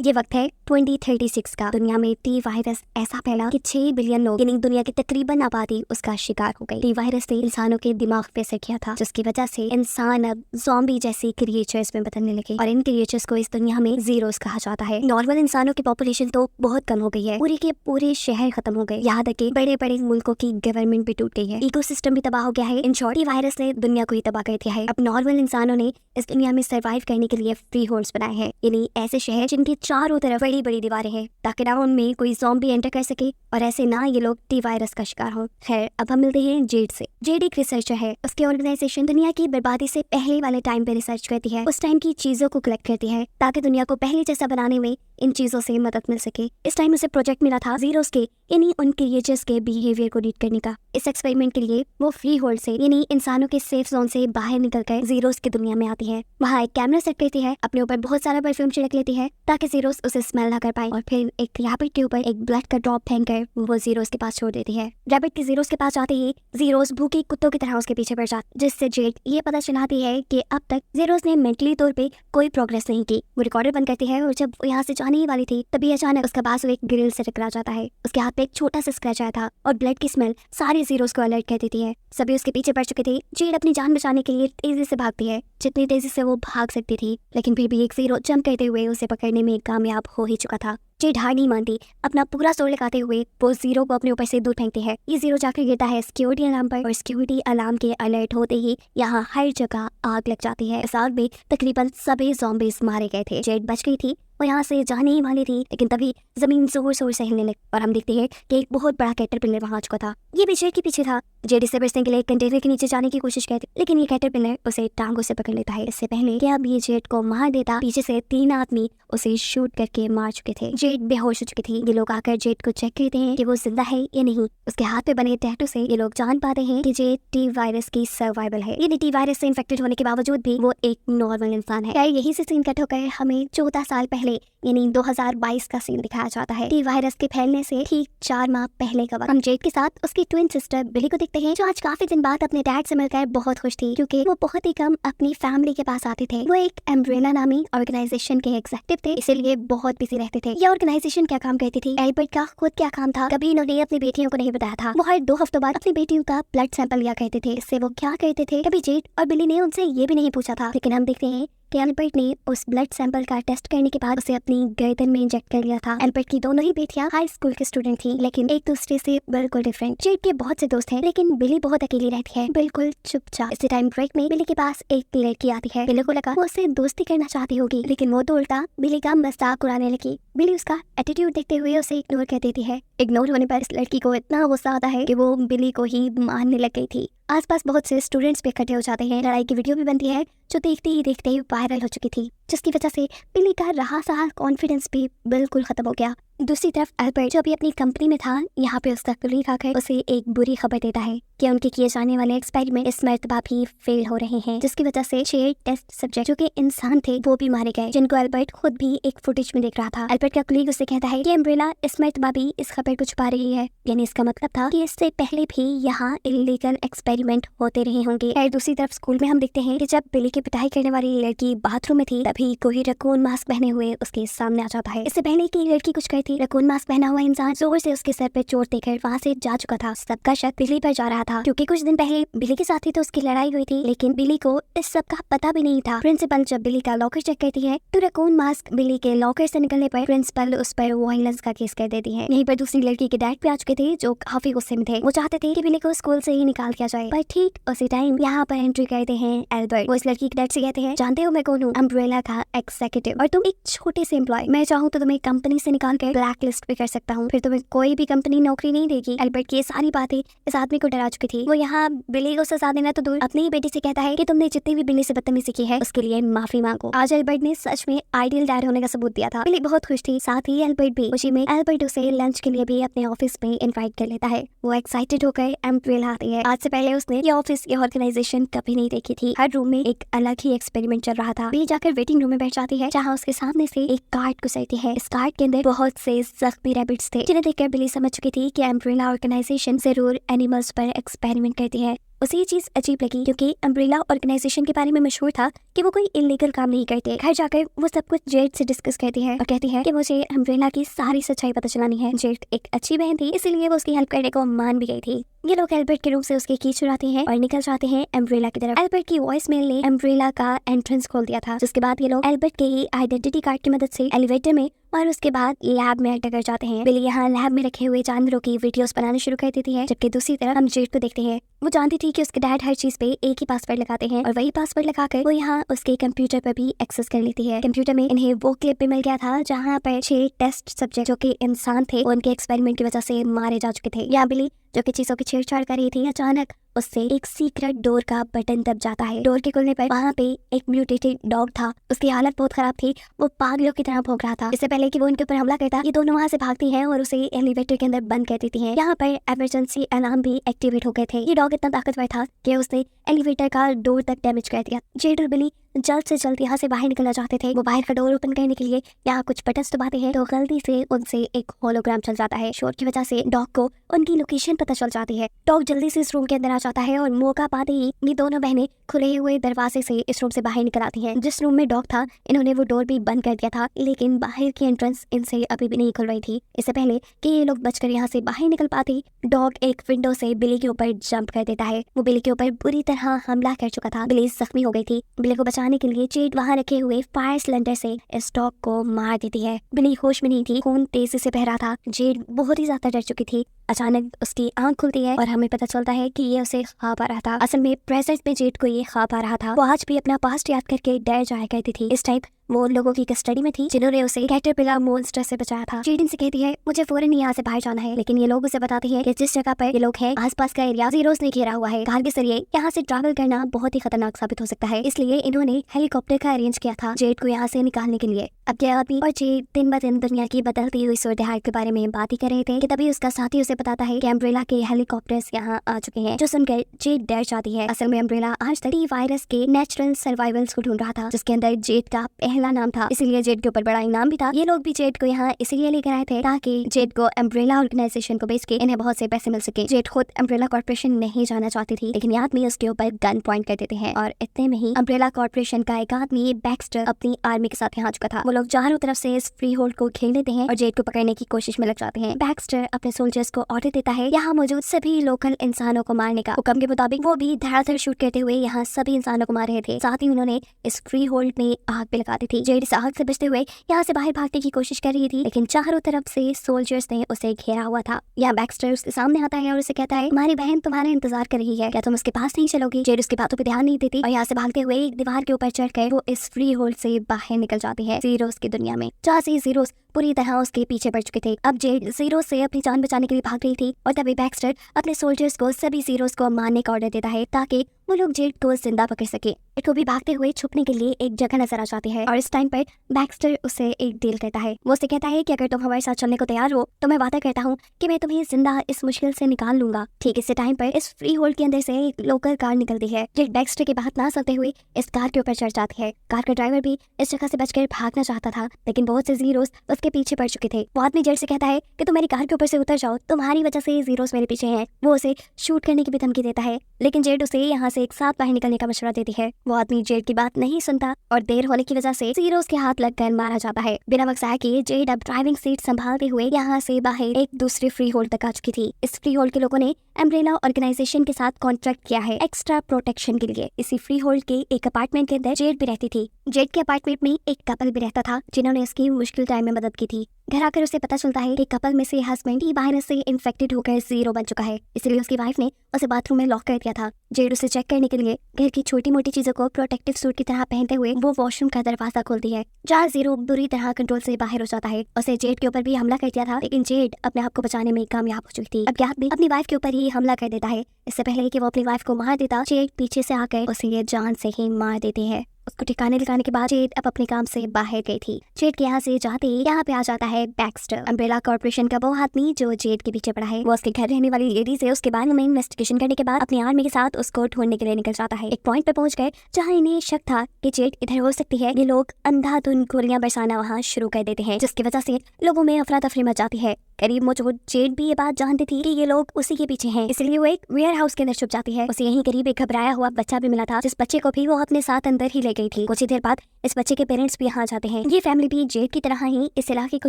ये वक्त है 2036 का। दुनिया में टी वायरस ऐसा फैला कि 6 बिलियन लोग यानी दुनिया की तकरीबन आबादी उसका शिकार हो गई। टी वायरस ने इंसानों के दिमाग पे असर किया था, जिसकी वजह से इंसान अब ज़ॉम्बी जैसी क्रिएचर्स में बदलने लगे और इन क्रिएचर्स को इस दुनिया में ज़ीरोस कहा जाता है। नॉर्मल इंसानों की पॉपुलेशन तो बहुत कम हो गई है, पूरे के पूरे शहर खत्म हो गए, यहाँ तक कि बड़े बड़े मुल्कों की गवर्नमेंट भी टूट गई है, इकोसिस्टम भी तबाह हो गया है। इन शॉर्ट, टी वायरस ने दुनिया को ही तबाह कर दिया है। अब नॉर्मल इंसानों ने इस दुनिया में सर्वाइव करने के लिए फ्री होल्ड्स बनाए हैं, यानी ऐसे शहर जिनके चारों तरफ बड़ी बड़ी दीवारें हैं ताकि ना उनमें कोई ज़ॉम्बी एंटर कर सके और ऐसे ना ये लोग टी वायरस का शिकार हो। खैर, अब हम मिलते हैं जेड से। जेड एक रिसर्चर है। उसकी ऑर्गेनाइजेशन दुनिया की बर्बादी से पहले वाले टाइम पे रिसर्च करती है, उस टाइम की चीजों को कलेक्ट करती है ताकि दुनिया को पहले जैसा बनाने में इन चीजों से मदद मिल सके। इस टाइम उसे प्रोजेक्ट मिला था ज़ीरोस के यानी उन क्रिएचर्स के बिहेवियर को रीड करने का। इस एक्सपेरिमेंट के लिए वो फ्री होल्ड से यानी इंसानों के सेफ जोन से बाहर निकलकर ज़ीरोस की दुनिया में आती है। वहाँ एक कैमरा सेट करती है, अपने ऊपर बहुत सारा परफ्यूम छिड़क लेती है ताकि ज़ीरोस उसे स्मेल ना कर पाए और फिर एक रैबिट के ऊपर एक ब्लड का ड्रॉप फेंककर वो ज़ीरोस के पास छोड़ देती है। रैबिट के ज़ीरोस के पास जाते ही ज़ीरोस भूखे कुत्तों की तरह उसके पीछे पड़ जाते, जिससे जेड ये पता चलाती है कि अब तक ज़ीरोस ने मेंटली तौर पे कोई प्रोग्रेस नहीं की। वो रिकॉर्डर बंद करती है और जब वो यहाँ से जाने ही वाली थी तभी अचानक उसका बाजू एक ग्रिल से टकरा जाता है। उसके हाथ पे एक छोटा सा स्क्रैच आया था और ब्लड की स्मेल सारे ज़ीरोस को अलर्ट कर देती है। सभी उसके पीछे पड़ चुके थे। जेड अपनी जान बचाने के लिए तेजी से भागती है, जितनी तेजी से वो भाग सकती थी, लेकिन फिर भी एक ज़ीरो जंप करते हुए उसे पकड़ने में कामयाब हो ही चुका था। जेड हार नहीं मानती, अपना पूरा जोर लगाते हुए वो ज़ीरो को अपने ऊपर से दूर फेंकती है। ये ज़ीरो जाकर गिरता है सिक्योरिटी अलार्म पर और सिक्योरिटी अलार्म के अलर्ट होते ही यहाँ हर जगह आग लग जाती है। इस आग में तकरीबन सभी ज़ॉम्बीज मारे गए थे। जेड बच गई थी, वो यहाँ से जाने ही वाली थी, लेकिन तभी जमीन जोर शोर से हिलने लगी और हम देखते हैं कि एक बहुत बड़ा कैटरपिलर वहाँ आ चुका था। ये भी जेड के पीछे था। जेड इसे बचने के लिए कंटेनर के नीचे जाने की कोशिश करती, लेकिन ये कैटरपिलर उसे टांगों से पकड़ लेता है। इससे पहले कि अब ये जेड को मार देता, पीछे से 3 आदमी उसे शूट करके मार चुके थे। जेड बेहोश हो चुकी थी। ये लोग आकर जेड को चेक करते हैं कि वो जिंदा है या नहीं। उसके हाथ पे बने टैटू से ये लोग जान पाते हैं कि जेड टी वायरस की सर्वाइवल है, यानी टी वायरस से इन्फेक्टेड होने के बावजूद भी वो एक नॉर्मल इंसान है। यही से सीन कट होकर हमें 14 साल पहले यानी 2022 का सीन दिखाया जाता है। टी वायरस के फैलने से ठीक 4 माह पहले का वक्त। हम जेड के साथ उसकी ट्विन सिस्टर बिली को देखते हैं, जो आज काफी दिन बाद अपने डैड से मिलकर बहुत खुश थी, क्योंकि वो बहुत ही कम अपनी फैमिली के पास आते थे। वो एक अम्ब्रेला नामी ऑर्गेनाइजेशन के एग्जीक्यूटिव थे, इसीलिए बहुत बिजी रहते थे। ये ऑर्गेनाइजेशन क्या काम करती थी, एल्बर्ट का खुद क्या काम था, कभी इन्होंने अपनी बेटियों को नहीं बताया था। वो हर 2 हफ्तों बाद अपनी बेटियों का ब्लड सैंपल लिया करते थे। इससे वो क्या करते थे, कभी जेड और बिली ने उनसे ये भी नहीं पूछा था, लेकिन हम देखते हैं कि एल्बर्ट ने उस ब्लड सैंपल का टेस्ट करने के बाद उसे अपनी गर्दन में इंजेक्ट कर लिया था। एल्बर्ट की दोनों ही बेटियां हाई स्कूल की स्टूडेंट थी, लेकिन एक दूसरे से बिल्कुल डिफरेंट। जेड के बहुत से दोस्त हैं, लेकिन बिली बहुत अकेली रहती है, बिल्कुल चुपचाप। इसी टाइम ब्रेक में बिली के पास एक लड़की आती है। बिली को लगा वो उससे दोस्ती करना चाहती होगी, लेकिन वो तो उल्टा बिली का मजाक उड़ाने लगी। बिली उसका एटीट्यूड देखते हुए उसे इग्नोर कर देती है। इग्नोर होने पर इस लड़की को इतना गुस्सा आता है कि वो बिली को ही मारने लग गई थी। आसपास बहुत से स्टूडेंट्स भी इकट्ठे हो जाते हैं। लड़ाई की वीडियो भी बनती है, जो देखते ही देखते ही वायरल हो चुकी थी, जिसकी वजह से बिली का रहा सहा कॉन्फिडेंस भी बिल्कुल खत्म हो गया। दूसरी तरफ एल्बर्ट, जो अभी अपनी कंपनी में था, यहाँ पे उसका कलीग आकर उसे एक बुरी खबर देता है कि उनके किए जाने वाले एक्सपेरिमेंट इस मर्तबा भी फेल हो रहे हैं, जिसकी वजह से 6 टेस्ट सब्जेक्ट जो कि इंसान थे वो भी मारे गए, जिनको एल्बर्ट खुद भी एक फुटेज में देख रहा था। एल्बर्ट का कलीग उसे कहता है कि अम्ब्रेला इस मर्तबा भी इस खबर को छुपा रही है, यानी इसका मतलब था कि इससे पहले भी यहाँ इलीगल एक्सपेरिमेंट होते रहे होंगे। और दूसरी तरफ स्कूल में हम देखते हैं कि जब बिली की पिटाई करने वाली लड़की बाथरूम में थी, तभी कोई रकून मास्क पहने हुए उसके सामने आ जाता है। इससे पहले कि लड़की कुछ करती, रकून मास्क पहना हुआ इंसान जोर से उसके सर पे चोट देकर वहाँ से जा चुका था। सबका शक बिली पर जा रहा था, क्योंकि कुछ दिन पहले बिली के साथ ही तो उसकी लड़ाई हुई थी, लेकिन बिली को इस सब का पता भी नहीं था। प्रिंसिपल जब बिली का लॉकर चेक करती है तो रकून मास्क बिली के लॉकर से निकलने पर प्रिंसिपल उस पर वायलेंस का केस कर देती है। यहीं पर दूसरी लड़की के डैड भी आ चुके थे, जो काफी गुस्से में थे। वो चाहते थे कि बिली को स्कूल से ही निकाल दिया जाए, पर ठीक उसी टाइम यहाँ पर एंट्री करते हैं एल्बर्ट। वो इस लड़की के डैड से कहते हैं, जानते हो मैं कौन हूँ, अम्ब्रेला का एग्जीक्यूटिव, और तुम एक छोटे से एम्प्लॉय। मैं चाहूँ तो तुम्हें कंपनी से निकाल कर ब्लैक लिस्ट भी कर सकता हूँ, फिर तुम्हें कोई भी कंपनी नौकरी नहीं देगी। एल्बर्ट की ये सारी बातें इस आदमी को डरा चुकी थी। वो यहाँ बिली को सजा देना तो दूर, अपनी ही बेटी से कहता है कि तुमने जितनी भी बिली से बदतमीजी की है उसके लिए माफी मांगो। आज एल्बर्ट ने सच में आइडियल डैड होने का सबूत दिया था। बिली बहुत खुश थी, साथ ही एल्बर्ट भी खुशी में एल्बर्ट उसे लंच के लिए भी अपने ऑफिस में इन्वाइट कर लेता है। वो एक्साइटेड होकर अम्ब्रेला आती है। आज से पहले उसने ये ऑफिस, ये ऑर्गेनाइजेशन कभी नहीं देखी थी। हर रूम में एक अलग ही एक्सपेरिमेंट चल रहा था। बिली जाकर वेटिंग रूम में बैठ जाती है, जहाँ उसके सामने से एक कार्ड गुजरती है। इस कार्ड के अंदर बहुत से जख्मी रैबिट्स थे, जिन्हें देखकर बिली समझ चुकी थी कि अम्ब्रेला ऑर्गेनाइजेशन जरूर एनिमल्स पर एक्सपेरिमेंट करती है। उसे ये चीज अजीब लगी क्योंकि अम्ब्रेला ऑर्गेनाइजेशन के बारे में मशहूर था कि वो कोई इलीगल काम नहीं करते। घर जाकर वो सब कुछ जेड से डिस्कस करती है और कहती है कि मुझे अम्ब्रेला की सारी सच्चाई पता चलानी है। जेड एक अच्छी बहन थी, इसीलिए वो उसकी हेल्प करने को मान भी गई थी। ये लोग एल्बर्ट के रूम से उसके की चुराते हैं और निकल जाते हैं अम्ब्रेला की तरफ। एल्बर्ट की वॉइस मेल ने अम्ब्रेला का एंट्रेंस खोल दिया था, जिसके बाद ये लोग एल्बर्ट के ही आइडेंटिटी कार्ड की मदद से एलिवेटर में और उसके बाद लैब में एंटर कर जाते हैं। बिली यहाँ लैब में रखे हुए जानवरों की वीडियोस बनाने शुरू कर देती है, जबकि दूसरी तरफ हम जेड को देखते हैं। वो जानती थी कि उसके डैड हर चीज पे एक ही पासवर्ड लगाते हैं और वही पासवर्ड लगाकर वो यहाँ उसके कंप्यूटर पर भी एक्सेस कर लेती है। कंप्यूटर में इन्हें वो क्लिप भी मिल गया था जहाँ पर 6 टेस्ट सब्जेक्ट जो कि इंसान थे उनके एक्सपेरिमेंट की वजह से मारे जा चुके थे। यहाँ बिली जो कि चीजों की छेड़छाड़ कर रही थी, अचानक उससे एक सीक्रेट डोर का बटन दब जाता है। डोर के खुलने पर वहाँ पे एक म्यूटेटेड डॉग था। उसकी हालत बहुत खराब थी, वो पागलों की तरह भौंक रहा था। इससे पहले कि वो उनके ऊपर हमला करता, ये दोनों वहाँ से भागती हैं और उसे एलिवेटर के अंदर बंद कर देती हैं। यहाँ पर इमरजेंसी अलार्म भी एक्टिवेट हो गए थे। ये डॉग इतना ताकतवर था कि उसने एलिवेटर का डोर तक डैमेज कर दिया। जेड और बिली जल्द से जल्द यहाँ से बाहर निकलना चाहते थे। वो बाहर का डोर ओपन करने के लिए यहाँ कुछ बटन दबाते हैं तो गलती से उनसे एक होलोग्राम चल जाता है। शोर की वजह से डॉग को उनकी लोकेशन पता चल जाती है। डॉग जल्दी से इस रूम के अंदर आ जाता है और मौका पाते ही ये दोनों बहनें खुले हुए दरवाजे से इस रूम से बाहर निकल आती हैं। जिस रूम में डॉग था इन्होंने वो डोर भी बंद कर दिया था, लेकिन बाहर की एंट्रेंस इनसे अभी भी नहीं खुल रही थी। इससे पहले कि ये लोग बचकर यहाँ से बाहर निकल पाते, डॉग एक विंडो से बिली के ऊपर जंप कर देता है। वो बिली के ऊपर बुरी तरह हमला कर चुका था। बिली जख्मी हो गई थी। बिली को बचाने के लिए जेड वहाँ रखे हुए फायर सिलेंडर से इस डॉग को मार देती है। बिली होश में नहीं थी, खून तेजी से बह रहा था। जेड बहुत ही ज्यादा डर चुकी थी। अचानक उसकी आंख खुलती है और हमें पता चलता है कि ये उसे ख्वाब आ रहा था। असल में प्रेजेंट में जेड को ये ख्वाब आ रहा था। वो आज भी अपना पास्ट याद करके डर जाया करती थी। इस टाइम वो उन लोगों की कस्टडी में थी जिन्होंने उसे कैटरपिलर मॉन्स्टर से बचाया था। जेड इनसे कहती है मुझे फौरन यहाँ से बाहर जाना है, लेकिन ये लोग उसे बताते हैं कि जिस जगह पर ये लोग हैं आसपास का एरिया जीरोस ने घेरा हुआ है। कार के जरिए यहाँ से ट्रैवल करना बहुत ही खतरनाक साबित हो सकता है, इसलिए इन्होंने हेलीकॉप्टर का अरेंज किया था जेड को यहाँ से निकालने के लिए। अब ये आदमी और जेड दिन ब दिन दुनिया की बदलती हुई सूरत-ए-हाल के बारे में बात ही कर रहे थे कि तभी उसका साथी उसे बताता है कि अम्ब्रेला के हेलीकॉप्टर्स यहाँ आ चुके हैं, जो सुनकर जेड डर जाती है। असल में अम्ब्रेला आज तक वायरस के नेचुरल सर्वाइवल्स को ढूंढ रहा था, जिसके अंदर जेड का पहला नाम था, इसीलिए जेड के ऊपर बड़ा इनाम भी था। ये लोग भी जेड को यहाँ इसीलिए लेकर आए थे ताकि जेड को अम्ब्रेला ऑर्गेनाइजेशन को बेच के इन्हें बहुत से पैसे मिल सके। जेड खुद अम्ब्रेला कॉर्पोरेशन नहीं जाना चाहती थी, लेकिन ये आदमी उसके ऊपर गन पॉइंट कर देते हैं और इतने में ही अम्ब्रेला कॉर्पोरेशन का एक आदमी बैक्स्टर अपनी आर्मी के साथ यहाँ आ चुका था। वो लोग चारों तरफ से इस फ्री होल्ड को घेर लेते हैं और जेड को पकड़ने की कोशिश में लग जाते हैं। बैक्स्टर अपने सोल्जर्स को ऑर्डर देता है यहाँ मौजूद सभी लोकल इंसानों को मारने का। हुक्म के मुताबिक वो भी धड़ाधड़ शूट करते हुए यहाँ सभी इंसानों को मार रहे थे। साथ ही उन्होंने इस फ्री होल्ड में आग भी लगा दी थी। जेड इस आग से बचते हुए यहाँ से बाहर भागने की कोशिश कर रही थी, लेकिन चारों तरफ से सोल्जर्स ने उसे घेरा हुआ था। यहाँ बैक्स्टर उसके सामने आता है और उसे कहता है हमारी बहन तुम्हारा इंतजार कर रही है, क्या तुम उसके पास नहीं चलोगी? जेड उसकी बातों पर ध्यान नहीं देती और यहाँ से भागते हुए एक दीवार के ऊपर चढ़कर वो इस फ्री होल्ड से बाहर निकल जाती है जीरोस की दुनिया में, जहाँ से जीरोस पूरी तरह उसके पीछे पड़ चुके थे। अब जेड जीरोस से अपनी जान बचाने के लिए भाग रही थी और तभी बैक्स्टर अपने सोल्जर्स को सभी जीरोस को मारने का ऑर्डर देता है ताकि वो लोग जेड को जिंदा पकड़ सके। जेड को भी भागते हुए छुपने के लिए एक जगह नजर आ जाती है और इस टाइम पर बैक्स्टर उसे एक डील करता है। वो उसे कहता है कि अगर तुम हमारे साथ चलने को तैयार हो तो मैं वादा करता हूँ कि मैं तुम्हें जिंदा इस मुश्किल से निकाल लूंगा। ठीक इसी टाइम पर इस फ्री होल्ड के अंदर से एक लोकल कार निकलती है। जेड बैक्स्टर की बात ना सुनते हुए इस कार के ऊपर चढ़ जाती है। कार का ड्राइवर भी इस जगह से बचकर भागना चाहता था, लेकिन बहुत से जीरोस उसके पीछे पड़ चुके थे। वो आदमी जेड से कहता है कि तुम मेरी कार के ऊपर से उतर जाओ, तुम्हारी वजह से जीरोस मेरे पीछे हैं। वो उसे शूट करने की भी धमकी देता है, लेकिन जेड उसे यहाँ से एक साथ बाहर निकलने का मशवरा देती है। वो आदमी जेड की बात नहीं सुनता और देर होने की वजह से जीरोस के हाथ लगकर मारा जाता है। बिना वक्त जाए कि जेड अब ड्राइविंग सीट संभालते हुए यहाँ से बाहर एक दूसरे फ्री होल्ड तक आ चुकी थी। इस फ्री होल्ड के लोगों ने अम्ब्रेला ऑर्गेनाइजेशन के साथ कॉन्ट्रैक्ट किया है एक्स्ट्रा प्रोटेक्शन के लिए। इसी फ्री होल्ड के एक अपार्टमेंट के अंदर जेड भी रहती थी। जेड के अपार्टमेंट में एक कपल भी रहता था जिन्होंने इसकी मुश्किल टाइम में मदद की थी। घर आकर उसे पता चलता है कि कपल में से हस्बैंड ही वायरस से इन्फेक्टेड होकर जीरो बन चुका है, इसलिए उसकी वाइफ ने उसे बाथरूम में लॉक कर दिया था। जेड उसे चेक करने के लिए घर की छोटी मोटी चीजों को प्रोटेक्टिव सूट की तरह पहनते हुए वो वॉशरूम का दरवाजा खोलती है, जहाँ जीरो बुरी तरह कंट्रोल से बाहर हो जाता है। उसे जेड के ऊपर भी हमला कर दिया था, लेकिन जेड अपने आप को बचाने में कामयाब हो चुकी थी। अब याद भी अपनी वाइफ के ऊपर ही हमला कर देता है। इससे पहले कि वो अपनी वाइफ को मार देता, जेड पीछे से आकर उसे ये जान से ही मार देती है। उसको ठिकाने लगाने के बाद जेड अब अपने काम से बाहर गई थी। जेड के यहाँ से जाते ही यहाँ पे आ जाता है बैक्स्टर, अम्ब्रेला कॉर्पोरेशन का वो आदमी जो जेड के पीछे पड़ा है। वो उसके घर रहने वाली लेडी से उसके बारे में इन्वेस्टिगेशन करने के बाद अपनी आर्मी के साथ उसको ढूंढने के लिए निकल जाता है। एक पॉइंट पे पहुंच गए जहाँ इन्हें शक था कि जेड इधर हो सकती है। ये लोग अंधाधुंध गोलियां बरसाना वहाँ शुरू कर देते हैं, जिसकी वजह से लोगों में अफरा तफरी मच जाती है। करीब मौजूद जेड भी ये बात जानती थी कि ये लोग उसी के पीछे हैं, इसलिए वो एक वेयर हाउस के अंदर छुप जाती है। उसे यहीं करीब एक घबराया हुआ बच्चा भी मिला था, जिस बच्चे को भी वो अपने साथ अंदर ही ले गई थी। कुछ ही देर बाद इस बच्चे के पेरेंट्स भी यहाँ जाते हैं। ये फैमिली भी जेड की तरह ही इस इलाके को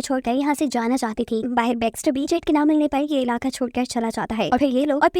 छोड़कर यहाँ से जाना चाहती थी। बाहर बैक्स्टर भी जेड के नाम मिलने पर ये इलाका छोड़कर चला जाता है और फिर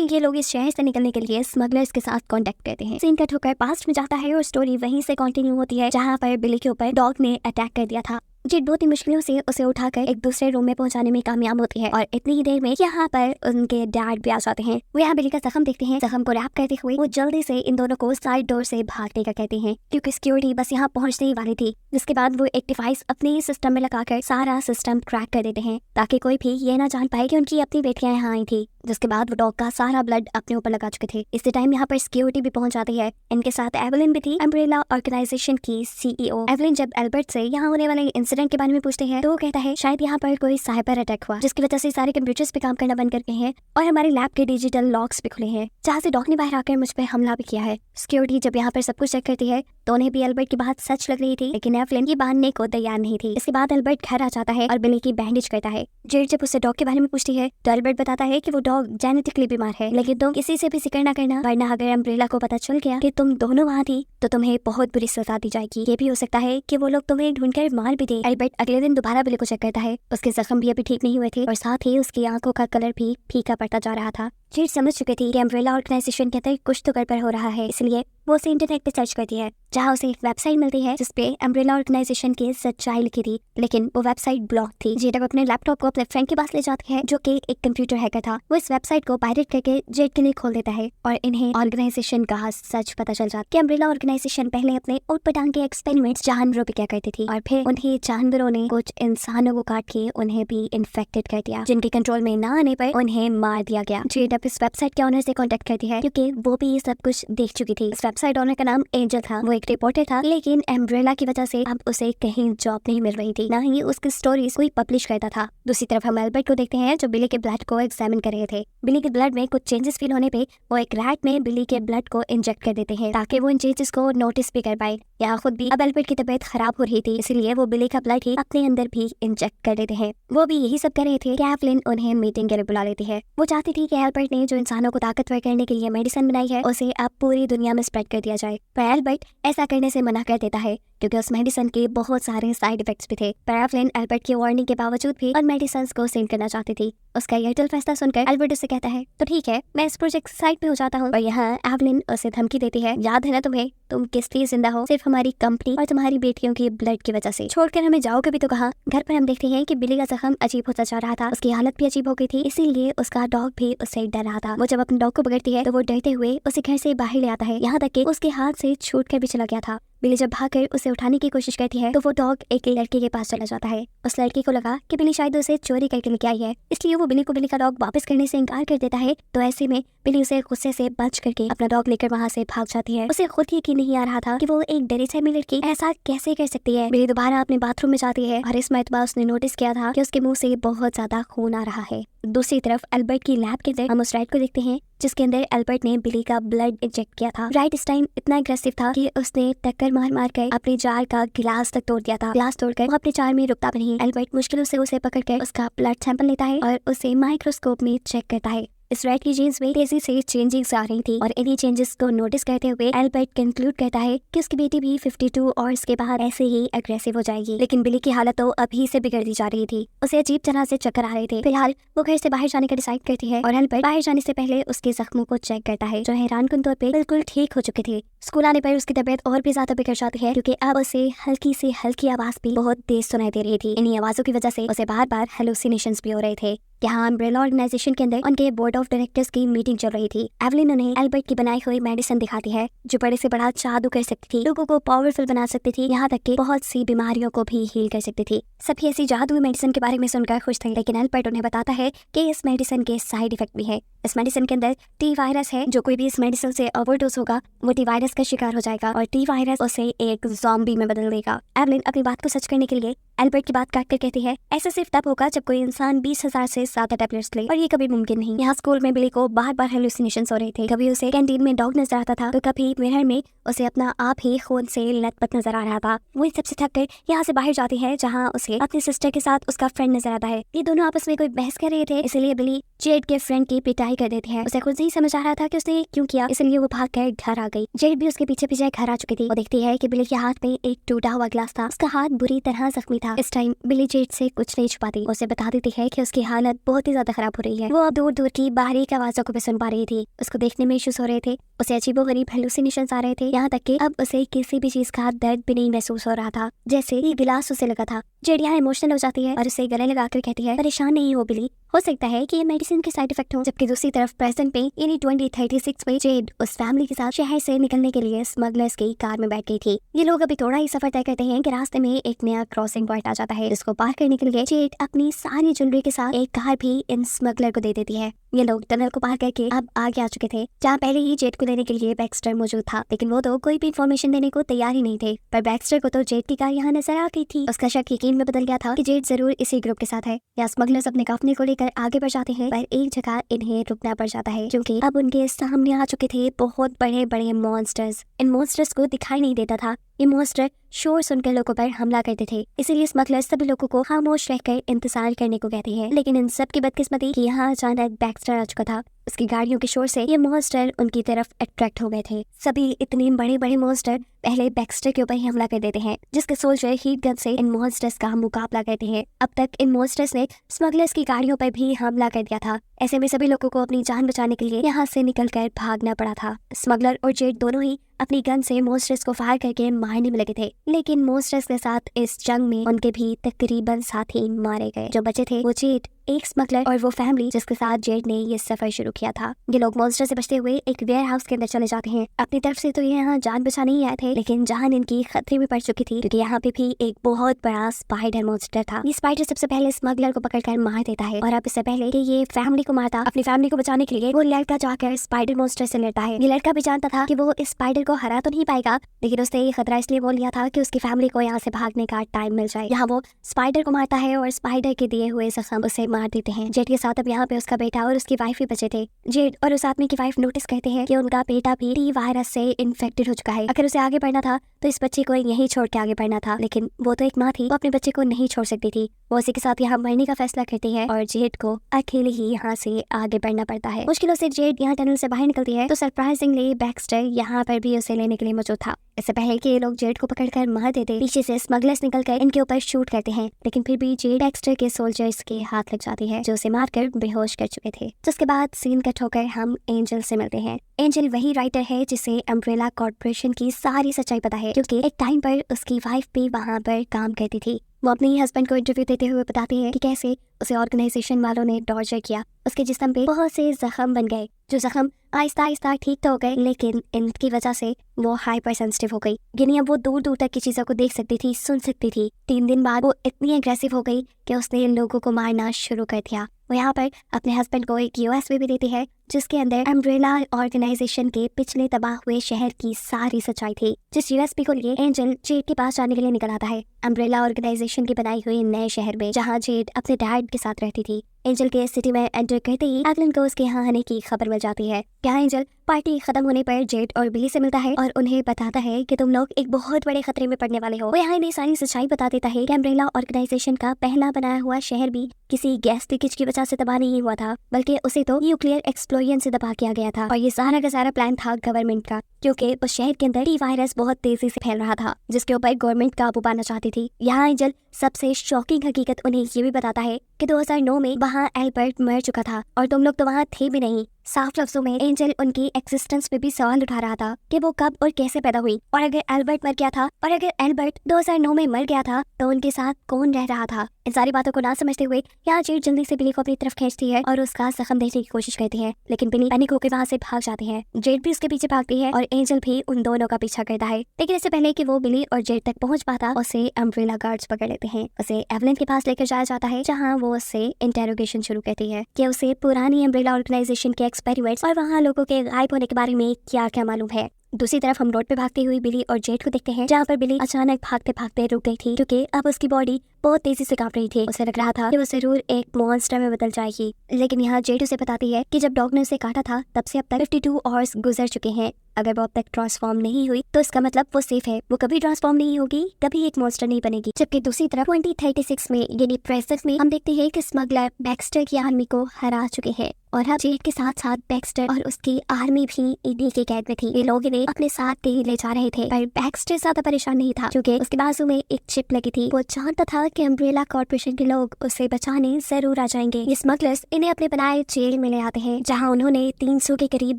ये लोग इस शहर से निकलने के लिए स्मगलर्स के साथ कांटेक्ट करते हैं। सीन कट होकर पास्ट में जाता है और स्टोरी वहीं से कंटिन्यू होती है जहाँ पर बिली के ऊपर डॉग ने अटैक कर दिया था। जेड बहुत ही मुश्किलों से उसे उठाकर एक दूसरे रूम में पहुंचाने में कामयाब होती है और इतनी ही देर में यहाँ पर उनके डैड भी आ जाते हैं। वो यहाँ बिली का जख्म देखते हैं। जख्म को रैप करते हुए वो जल्दी से इन दोनों को साइड डोर से भागने का कहते हैं, क्योंकि सिक्योरिटी बस यहाँ पहुंचने ही वाली थी। जिसके बाद वो एक डिवाइस अपने ही सिस्टम में लगाकर सारा सिस्टम क्रैक कर देते हैं ताकि कोई भी ये ना जान पाए कि उनकी अपनी बेटियां यहाँ आई थी। जिसके बाद वो डॉग का सारा ब्लड अपने ऊपर लगा चुके थे। इसी टाइम यहाँ पर सिक्योरिटी भी पहुंच जाती है। इनके साथ एवलिन भी थी, अम्ब्रेला ऑर्गेनाइजेशन की सीईओ। एवलिन जब एल्बर्ट से यहाँ होने वाले इंसिडेंट के बारे में पूछते हैं तो वो कहता है शायद यहाँ पर कोई साइबर अटैक हुआ, जिसकी वजह से सारे कंप्यूटर्स पे काम करना बंद कर गए हैं और हमारे लैब के डिजिटल लॉक्स भी खुले हैं, जहाँ से डॉग ने बाहर आकर मुझ पर हमला भी किया है। सिक्योरिटी जब यहाँ पर सब कुछ चेक करती है तो उन्हें भी एल्बर्ट की बात सच लग रही थी, लेकिन एवलिन ये मानने को तैयार नहीं थी। इसके बाद एल्बर्ट घर आ जाता है और बिली की बैंडेज करता है। जेड जब उससे डॉग के बारे में पूछती है तो एल्बर्ट बताता है कि वो डॉग जेनेटिकली बीमार है, लेकिन तुम किसी से भी जिक्र ना करना, वरना अगर अम्ब्रेला को पता चल गया कि तुम दोनों वहाँ थी तो तुम्हें बहुत बुरी सजा दी जाएगी। ये भी हो सकता है कि वो लोग तुम्हें ढूंढकर मार भी दे। एल्बर्ट अगले दिन दोबारा बिली को चेक करता है। उसके जख्म भी अभी ठीक नहीं हुए थे और साथ ही उसकी आंखों का कलर भी फीका पड़ता जा रहा था। जेड समझ चुकी थी कि अम्ब्रेला ऑर्गेनाइजेशन के अंदर कुछ तो गड़बड़ हो रहा है, इसलिए वो उसे इंटरनेट पे सर्च करती है, जहाँ उसे एक वेबसाइट मिलती है जिसपे अम्ब्रेला ऑर्गेनाइजेशन की सच्चाई लिखी थी, लेकिन वो वेबसाइट ब्लॉक थी। जेड अपने लैपटॉप को अपने फ्रेंड के पास ले जाती है जो कि एक कंप्यूटर हैकर था। वो इस वेबसाइट को पायरेट करके जेड के लिए खोल देता है और इन्हें ऑर्गेनाइजेशन का सच पता चल जाता है कि अम्ब्रेला ऑर्गेनाइजेशन पहले अपने ऊटपटांग के एक्सपेरिमेंट्स जानवरों पे क्या करती थी और फिर उन्हें जानवरों ने कुछ इंसानों को काट के उन्हें भी इन्फेक्टेड कर दिया, जिनके कंट्रोल में ना आने पर उन्हें मार दिया गया। जेड अब इस वेबसाइट के ऑनर से कांटेक्ट करती है क्योंकि वो भी ये सब कुछ देख चुकी थी। इस वेबसाइट ऑनर का नाम एंजल था। वो एक रिपोर्टर था, लेकिन अम्ब्रेला की वजह से अब उसे कहीं जॉब नहीं मिल रही थी, ना ही उसकी स्टोरीज कोई पब्लिश करता था। दूसरी तरफ हम एल्बर्ट को देखते हैं जो बिली के ब्लड को एग्जामिन कर रहे थे। बिली के ब्लड में कुछ चेंजेस फील होने पे वो एक रैट में बिली के ब्लड को इंजेक्ट कर देते हैं ताकि वो इन चेंजेस को नोटिस भी कर पाए। यहाँ खुद भी अब एल्बर्ट की तबीयत खराब हो रही थी, इसलिए वो बिली का ब्लड ही अपने अंदर भी इंजेक्ट कर देते हैं। वो भी यही सब कर रहे थे कि एवलिन उन्हें मीटिंग के लिए बुला लेती है। वो चाहती थी कि एल्बर्ट ने जो इंसानों को ताकतवर करने के लिए मेडिसिन बनाई है उसे अब पूरी दुनिया में स्प्रेड कर दिया जाए, पर एल्बर्ट ऐसा करने से मना कर देता है क्योंकि उस मेडिसिन के बहुत सारे साइड इफेक्ट्स भी थे। पर एवलिन एल्बर्ट की वार्निंग के बावजूद भी उन मेडिसिन को सेल करना चाहती थी। उसका ये अटल फैसला सुनकर एल्बर्ट उसे कहता है तो ठीक है, मैं इस प्रोजेक्ट साइड पे हो जाता हूँ। और यहाँ एवलिन उसे धमकी देती है, याद है ना तुम्हें, तुम किस लिए जिंदा हो? सिर्फ हमारी कंपनी और तुम्हारी बेटियों की ब्लड की वजह से। छोड़कर हमें जाओगे भी तो कहाँ? घर पर हम देखते हैं कि बिली का जख्म अजीब होता जा रहा था, उसकी हालत भी अजीब हो गई थी, इसीलिए उसका डॉग भी उससे डर रहा था। वो जब अपने डॉग को पकड़ती है तो वो डरते हुए उसे घर से बाहर ले आता है, यहाँ तक कि उसके हाथ से छूट कर भी चला गया था। बिली जब भागकर उसे उठाने की कोशिश करती है तो वो डॉग एक लड़के के पास चला जाता है। उस लड़के को लगा कि बिली शायद उसे चोरी करके लेके आई है, इसलिए वो बिली को बिली का डॉग वापस करने से इनकार कर देता है। तो ऐसे में बिली उसे गुस्से से बच करके अपना डॉग लेकर वहाँ से भाग जाती है। उसे खुद यकीन नहीं आ रहा था कि वो एक डरी सहमी लड़की ऐसा कैसे कर सकती है। बिली दोबारा अपने बाथरूम में जाती है और इस मरतबा उसने नोटिस किया था कि उसके मुंह से बहुत ज्यादा खून आ रहा है। दूसरी तरफ एल्बर्ट की लैब के अंदर हम उस राइट को देखते हैं जिसके अंदर एल्बर्ट ने बिली का ब्लड इंजेक्ट किया था। राइट इस टाइम इतना एग्रेसिव था कि उसने टक्कर मार मार कर अपने जार का गिलास तक तोड़ दिया था। गिलास तोड़कर वो अपने जार में रुकता भी नहीं। एल्बर्ट मुश्किलों से उसे पकड़कर उसका ब्लड सैंपल लेता है और उसे माइक्रोस्कोप में चेक करता है। इस रेड की जीन्स में तेजी से चेंजिंग्स आ रही थी और इन्हीं चेंजेस को नोटिस करते हुए एल्बर्ट कंक्लूड करता है कि उसकी बेटी भी 52 आवर्स के बाद ऐसे ही अग्रेसिव हो जाएगी। लेकिन बिली की हालत तो अभी से बिगड़ती जा रही थी, उसे अजीब तरह से चक्कर आ रहे थे। फिलहाल वो घर से बाहर जाने का डिसाइड करती है और एल्बर्ट बाहर जाने से पहले उसके जख्मों को चेक करता है जो हैरानकुन तौर पे बिल्कुल ठीक हो चुके थे। स्कूल आने पर उसकी तबीयत और भी ज्यादा बिगड़ जाती है क्योंकि अब उसे हल्की से हल्की आवाज भी बहुत तेज सुनाई दे रही थी। इन्हीं आवाजों की वजह से उसे बार बार हेलुसिनेशंस भी हो रहे थे। यहाँ अम्ब्रेला ऑर्गेनाइजेशन के अंदर उनके बोर्ड ऑफ डायरेक्टर्स की मीटिंग चल रही थी। एवलिन उन्हें एल्बर्ट की बनाई हुई मेडिसिन दिखाती है जो बड़े से बड़ा जादू कर सकती थी, लोगों को पावरफुल बना सकती थी, यहाँ तक कि बहुत सी बीमारियों को भी हील कर सकती थी। सभी ऐसी जादू मेडिसिन के बारे में सुनकर खुश थे, लेकिन एल्बर्ट उन्हें बताता है कि इस मेडिसिन के साइड इफेक्ट भी है। इस मेडिसिन के अंदर टी वायरस है, जो कोई भी इस मेडिसिन से ओवरडोज होगा वो टी वायरस का शिकार हो जाएगा और टी वायरस उसे एक ज़ॉम्बी में बदल देगा। एवलिन अपनी बात को सच करने के लिए एल्बर्ट की बात काट कर कहती है, ऐसा सिर्फ तब होगा जब कोई इंसान 20,000 से ज्यादा टैबलेट्स ले, और ये कभी मुमकिन नहीं। यहाँ स्कूल में बिली को बार बार हेलुसिनेशंस हो रहे थे। कभी उसे कैंटीन में डॉग नजर आता था तो कभी मिरर में उसे अपना आप ही खून से लथपथ नजर आ रहा था। वो सबसे थक कर यहाँ से बाहर जाती है, जहाँ उसे अपनी सिस्टर के साथ उसका फ्रेंड नजर आता है। ये दोनों आपस में कोई बहस कर रहे थे, इसलिए बिली जेड के फ्रेंड की पिटाई कर देती है। उसे खुद नहीं समझ आ रहा था कि उसने क्यों किया, इसलिए वो भाग कर घर आ गई। जेड भी उसके पीछे पीछे घर आ चुकी थी। वो देखती है कि बिली के हाथ में एक टूटा हुआ ग्लास था, उसका हाथ बुरी तरह जख्मी था। इस टाइम बिली जेड से कुछ नहीं छुपाती, उसे बता देती है कि उसकी हालत बहुत ही ज्यादा खराब हो रही है। वो अब दूर दूर की बाहरी आवाजों को भी सुन पा रही थी, उसको देखने में इश्यूज हो रहे थे, उसे अजीबोगरीब हेलुसिनेशंस आ रहे थे, यहाँ तक कि अब उसे किसी भी चीज का दर्द भी नहीं महसूस हो रहा था, जैसे ये गिलास उसे लगा था। जेड यहाँ इमोशनल हो जाती है और उसे गले लगाकर कहती है, परेशान नहीं हो बिली, हो सकता है कि ये मेडिसिन के साइड इफेक्ट हो। जबकि दूसरी तरफ प्रेजेंट में यानी 2036 में जेड उस फैमिली के साथ शहर से निकलने के लिए स्मगलर्स की कार में बैठ गई थी। ये लोग अभी थोड़ा ही सफर तय करते हैं कि रास्ते में एक नया क्रॉसिंग पॉइंट आ जाता है, जिसको पार करने के लिए जेड अपनी सारी ज्वेलरी के साथ एक कार भी इन स्मगलर को दे देती है। ये लोग टनल को पार करके अब आगे आ चुके थे, जहाँ पहले ही जेड को लेने के लिए बैक्स्टर मौजूद था, लेकिन वो तो कोई भी इन्फॉर्मेशन देने को तैयार ही नहीं थे। पर बैक्स्टर को तो जेड की कार यहाँ नजर आ गई थी। उसका शक यकीन में बदल गया था कि जेड जरूर इसी ग्रुप के साथ है। या स्मगलर्स अपने काफले को लेकर आगे बढ़ जाते हैं, पर एक जगह इन्हें रुकना पड़ जाता है, क्योंकि अब उनके सामने आ चुके थे बहुत बड़े बड़े मॉन्स्टर्स। इन मॉन्स्टर्स को दिखाई नहीं देता था, ये मॉन्स्टर शोर सुनकर लोगों पर हमला करते थे, इसीलिए स्मगलर्स सभी लोगों को खामोश रहकर इंतजार करने को कहते हैं। लेकिन इन सब की बदकिस्मती कि यहाँ अचानक बैक्स्टर आ चुका था। उसकी गाड़ियों के शोर से ये मॉन्स्टर उनकी तरफ अट्रैक्ट हो गए थे। सभी इतने बड़े बड़े मॉन्स्टर पहले बैक्स्टर के ऊपर ही हमला कर देते हैं, जिसके सोल्जर हीट गन से इन मॉन्स्टर्स का मुकाबला करते हैं। अब तक इन मॉन्स्टर्स ने स्मगलर्स की गाड़ियों पर भी हमला कर दिया था। ऐसे में सभी लोगों को अपनी जान बचाने के लिए यहाँ से निकलकर भागना पड़ा था। स्मगलर और जेड दोनों ही अपनी गन से मॉन्स्टर्स को फायर करके मारने में लगे थे, लेकिन मॉन्स्टर्स के साथ इस जंग में उनके भी तकरीबन साथी मारे गए। जो बचे थे वो जेड, एक स्मगलर और वो फैमिली जिसके साथ जेड ने ये सफर शुरू किया था। ये लोग मॉन्स्टर से बचते हुए एक वेयर हाउस के अंदर चले जाते हैं। अपनी तरफ से तो ये यहाँ जान बचाने ही आए थे, लेकिन जान इनकी खतरे में पड़ चुकी थी, क्योंकि यहाँ पे भी एक बहुत बड़ा स्पाइडर मॉन्स्टर था। ये स्पाइडर सबसे पहले स्मगलर को पकड़कर मार देता है, और अब इससे पहले कि ये फैमिली को मारता, अपनी फैमिली को बचाने के लिए वो लड़का जाकर स्पाइडर मॉन्स्टर से लड़ता है। ये लड़का भी जानता था कि वो इस स्पाइडर को हरा तो नहीं पाएगा, लेकिन उसने ये खतरा इसलिए बोल लिया था कि उसकी फैमिली को यहाँ से भागने का टाइम मिल जाए। यहाँ वो स्पाइडर को मारता है और स्पाइडर के दिए हुए जख्म उसे मार देते हैं। जेड के साथ अब यहाँ पे उसका बेटा और उसकी वाइफ भी बचे थे। जेड और उस आदमी की वाइफ नोटिस करते हैं कि उनका बेटा भी टी वायरस से इन्फेक्टेड हो चुका है। अगर उसे आगे बढ़ना था तो इस बच्चे को यहीं छोड़ के आगे बढ़ना था, लेकिन वो तो एक माँ थी, वो अपने बच्चे को नहीं छोड़ सकती थी। वो उसी के साथ यहाँ मरने का फैसला करती है और जेड को अकेले ही यहाँ से आगे बढ़ना पड़ता है। मुश्किलों से जेड यहाँ टनल से बाहर निकलती है तो सरप्राइजिंगली बैक्स्टर यहाँ पर भी उसे लेने के लिए मौजूद था। इससे पहले कि ये लोग जेड को पकड़कर मार देते, पीछे से स्मगलर्स निकलकर इनके ऊपर शूट करते हैं, लेकिन फिर भी जेड बैक्स्टर के सोल्जर्स के हाथ लग जाती है, जो उसे मारकर बेहोश कर चुके थे। जिसके बाद सीन कट होकर हम एंजल से मिलते हैं। एंजल वही राइटर है जिसे अम्ब्रेला कॉर्पोरेशन की सारी सच्चाई पता है, क्योंकि एक टाइम पर उसकी वाइफ भी वहाँ पर काम करती थी। वो अपने हस्बैंड को इंटरव्यू देते हुए बताती है कि कैसे उसे ऑर्गेनाइजेशन वालों ने टॉर्चर किया, उसके जिस्म पे बहुत से जख्म बन गए, जो जख्म आहिस्ता आहिस्ता ठीक तो हो गए, लेकिन इनकी वजह से वो हाइपर सेंसिटिव हो गई। यानी अब वो दूर दूर तक की चीजों को देख सकती थी, सुन सकती थी। 3 दिन बाद वो इतनी एग्रेसिव हो गई कि उसने इन लोगों को मारना शुरू कर दिया। वो यहाँ पर अपने हस्बैंड को एक यूएसबी भी देती है, जिसके अंदर अम्ब्रेला ऑर्गेनाइजेशन के पिछले तबाह हुए शहर की सारी सच्चाई थी। जिस यूएसबी को लिए एंजल जेड के पास जाने के लिए निकल आता है, अम्ब्रेला ऑर्गेनाइजेशन की बनाई हुई नए शहर में, जहाँ जेड अपने डैड के साथ रहती थी। एंजल के सिटी में एंटर करते ही एवलिन को उसके यहाँ आने की खबर मिल जाती है। क्या एंजल पार्टी खत्म होने पर जेड और बिली से मिलता है और उन्हें बताता है कि तुम लोग एक बहुत बड़े खतरे में पड़ने वाले हो। वो यहाँ इन्हें सारी सच्चाई बता देता है कि अम्ब्रेला ऑर्गेनाइजेशन का पहला बनाया हुआ शहर भी किसी गैस लीकेज की वजह से तबाह नहीं हुआ था, बल्कि उसे तो न्यूक्लियर एक्सप्लोजन से तबाह किया गया था। और ये सारा का सारा प्लान था गवर्नमेंट का, क्योंकि उस शहर के अंदर टी वायरस बहुत तेजी से फैल रहा था, जिसके ऊपर गवर्नमेंट काबू पाना चाहती थी। यहाँ एंजल सबसे शॉकिंग हकीकत उन्हें ये भी बताता है कि 2009 में वहाँ एल्बर्ट मर चुका था और तुम लोग तो वहाँ थे भी नहीं। साफ लफ्जों में एंजल उनकी एक्सिस्टेंस पे भी सवाल उठा रहा था कि वो कब और कैसे पैदा हुई, और अगर एल्बर्ट मर गया था और अगर एल्बर्ट 2009 में मर गया था तो उनके साथ कौन रह रहा था। इन सारी बातों को ना समझते हुए यहाँ जेड जल्दी से बिली को अपनी तरफ खींचती है और उसका जख्म देखने की कोशिश करती है, लेकिन बिली पैनिक होकर वहाँ से भाग जाती है। जेड भी उसके पीछे भागती है और एंजल भी उन दोनों का पीछा करता है, लेकिन इससे पहले कि वो बिली और जेड तक पहुंच पाता उसे अम्ब्रेला गार्ड्स पकड़ लेते हैं। उसे एवलिन के पास लेकर जाया जाता है, जहाँ वो उससे इंटेरोगेशन शुरू करती है कि उसे पुरानी अम्ब्रेला ऑर्गेनाइजेशन के एक्सपेरिमेंट्स और वहाँ लोगों के गायब होने के बारे में क्या क्या मालूम है। दूसरी तरफ हम रोड पे भागते हुए बिली और जेड को देखते हैं, जहाँ पर बिली अचानक भागते भागते रुक गई थी क्योंकि अब उसकी बॉडी बहुत तेजी से कांप रही थी। उसे लग रहा था कि वो जरूर एक मॉन्स्टर में बदल जाएगी। लेकिन यहाँ जेड उसे बताती है कि जब डॉग ने उसे काटा था तब से अब तक 52 आवर्स गुजर चुके हैं। अगर वो अब तक ट्रांसफॉर्म नहीं हुई तो इसका मतलब वो सेफ है, वो कभी ट्रांसफॉर्म नहीं होगी, कभी एक मॉन्स्टर नहीं बनेगी। जबकि दूसरी तरफ 2036 में यानी प्रेजेंट में हम देखते हैं कि स्मगलर बैक्स्टर की आर्मी को हरा चुके हैं और अब जेड के साथ साथ बैक्स्टर और उसकी आर्मी भी इन्हीं के कैद में थी। ये लोग इन्हें अपने साथ कहीं ले जा रहे थे, पर बैक्स्टर ज्यादा परेशान नहीं था क्योंकि उसके बाजू में एक चिप लगी थी। वो जानता था कि अम्ब्रेला कॉर्पोरेशन के लोग उसे बचाने जरूर आ जाएंगे। ये स्मगलर्स इन्हें अपने बनाए जेल में ले आते हैं, जहाँ उन्होंने 300 के करीब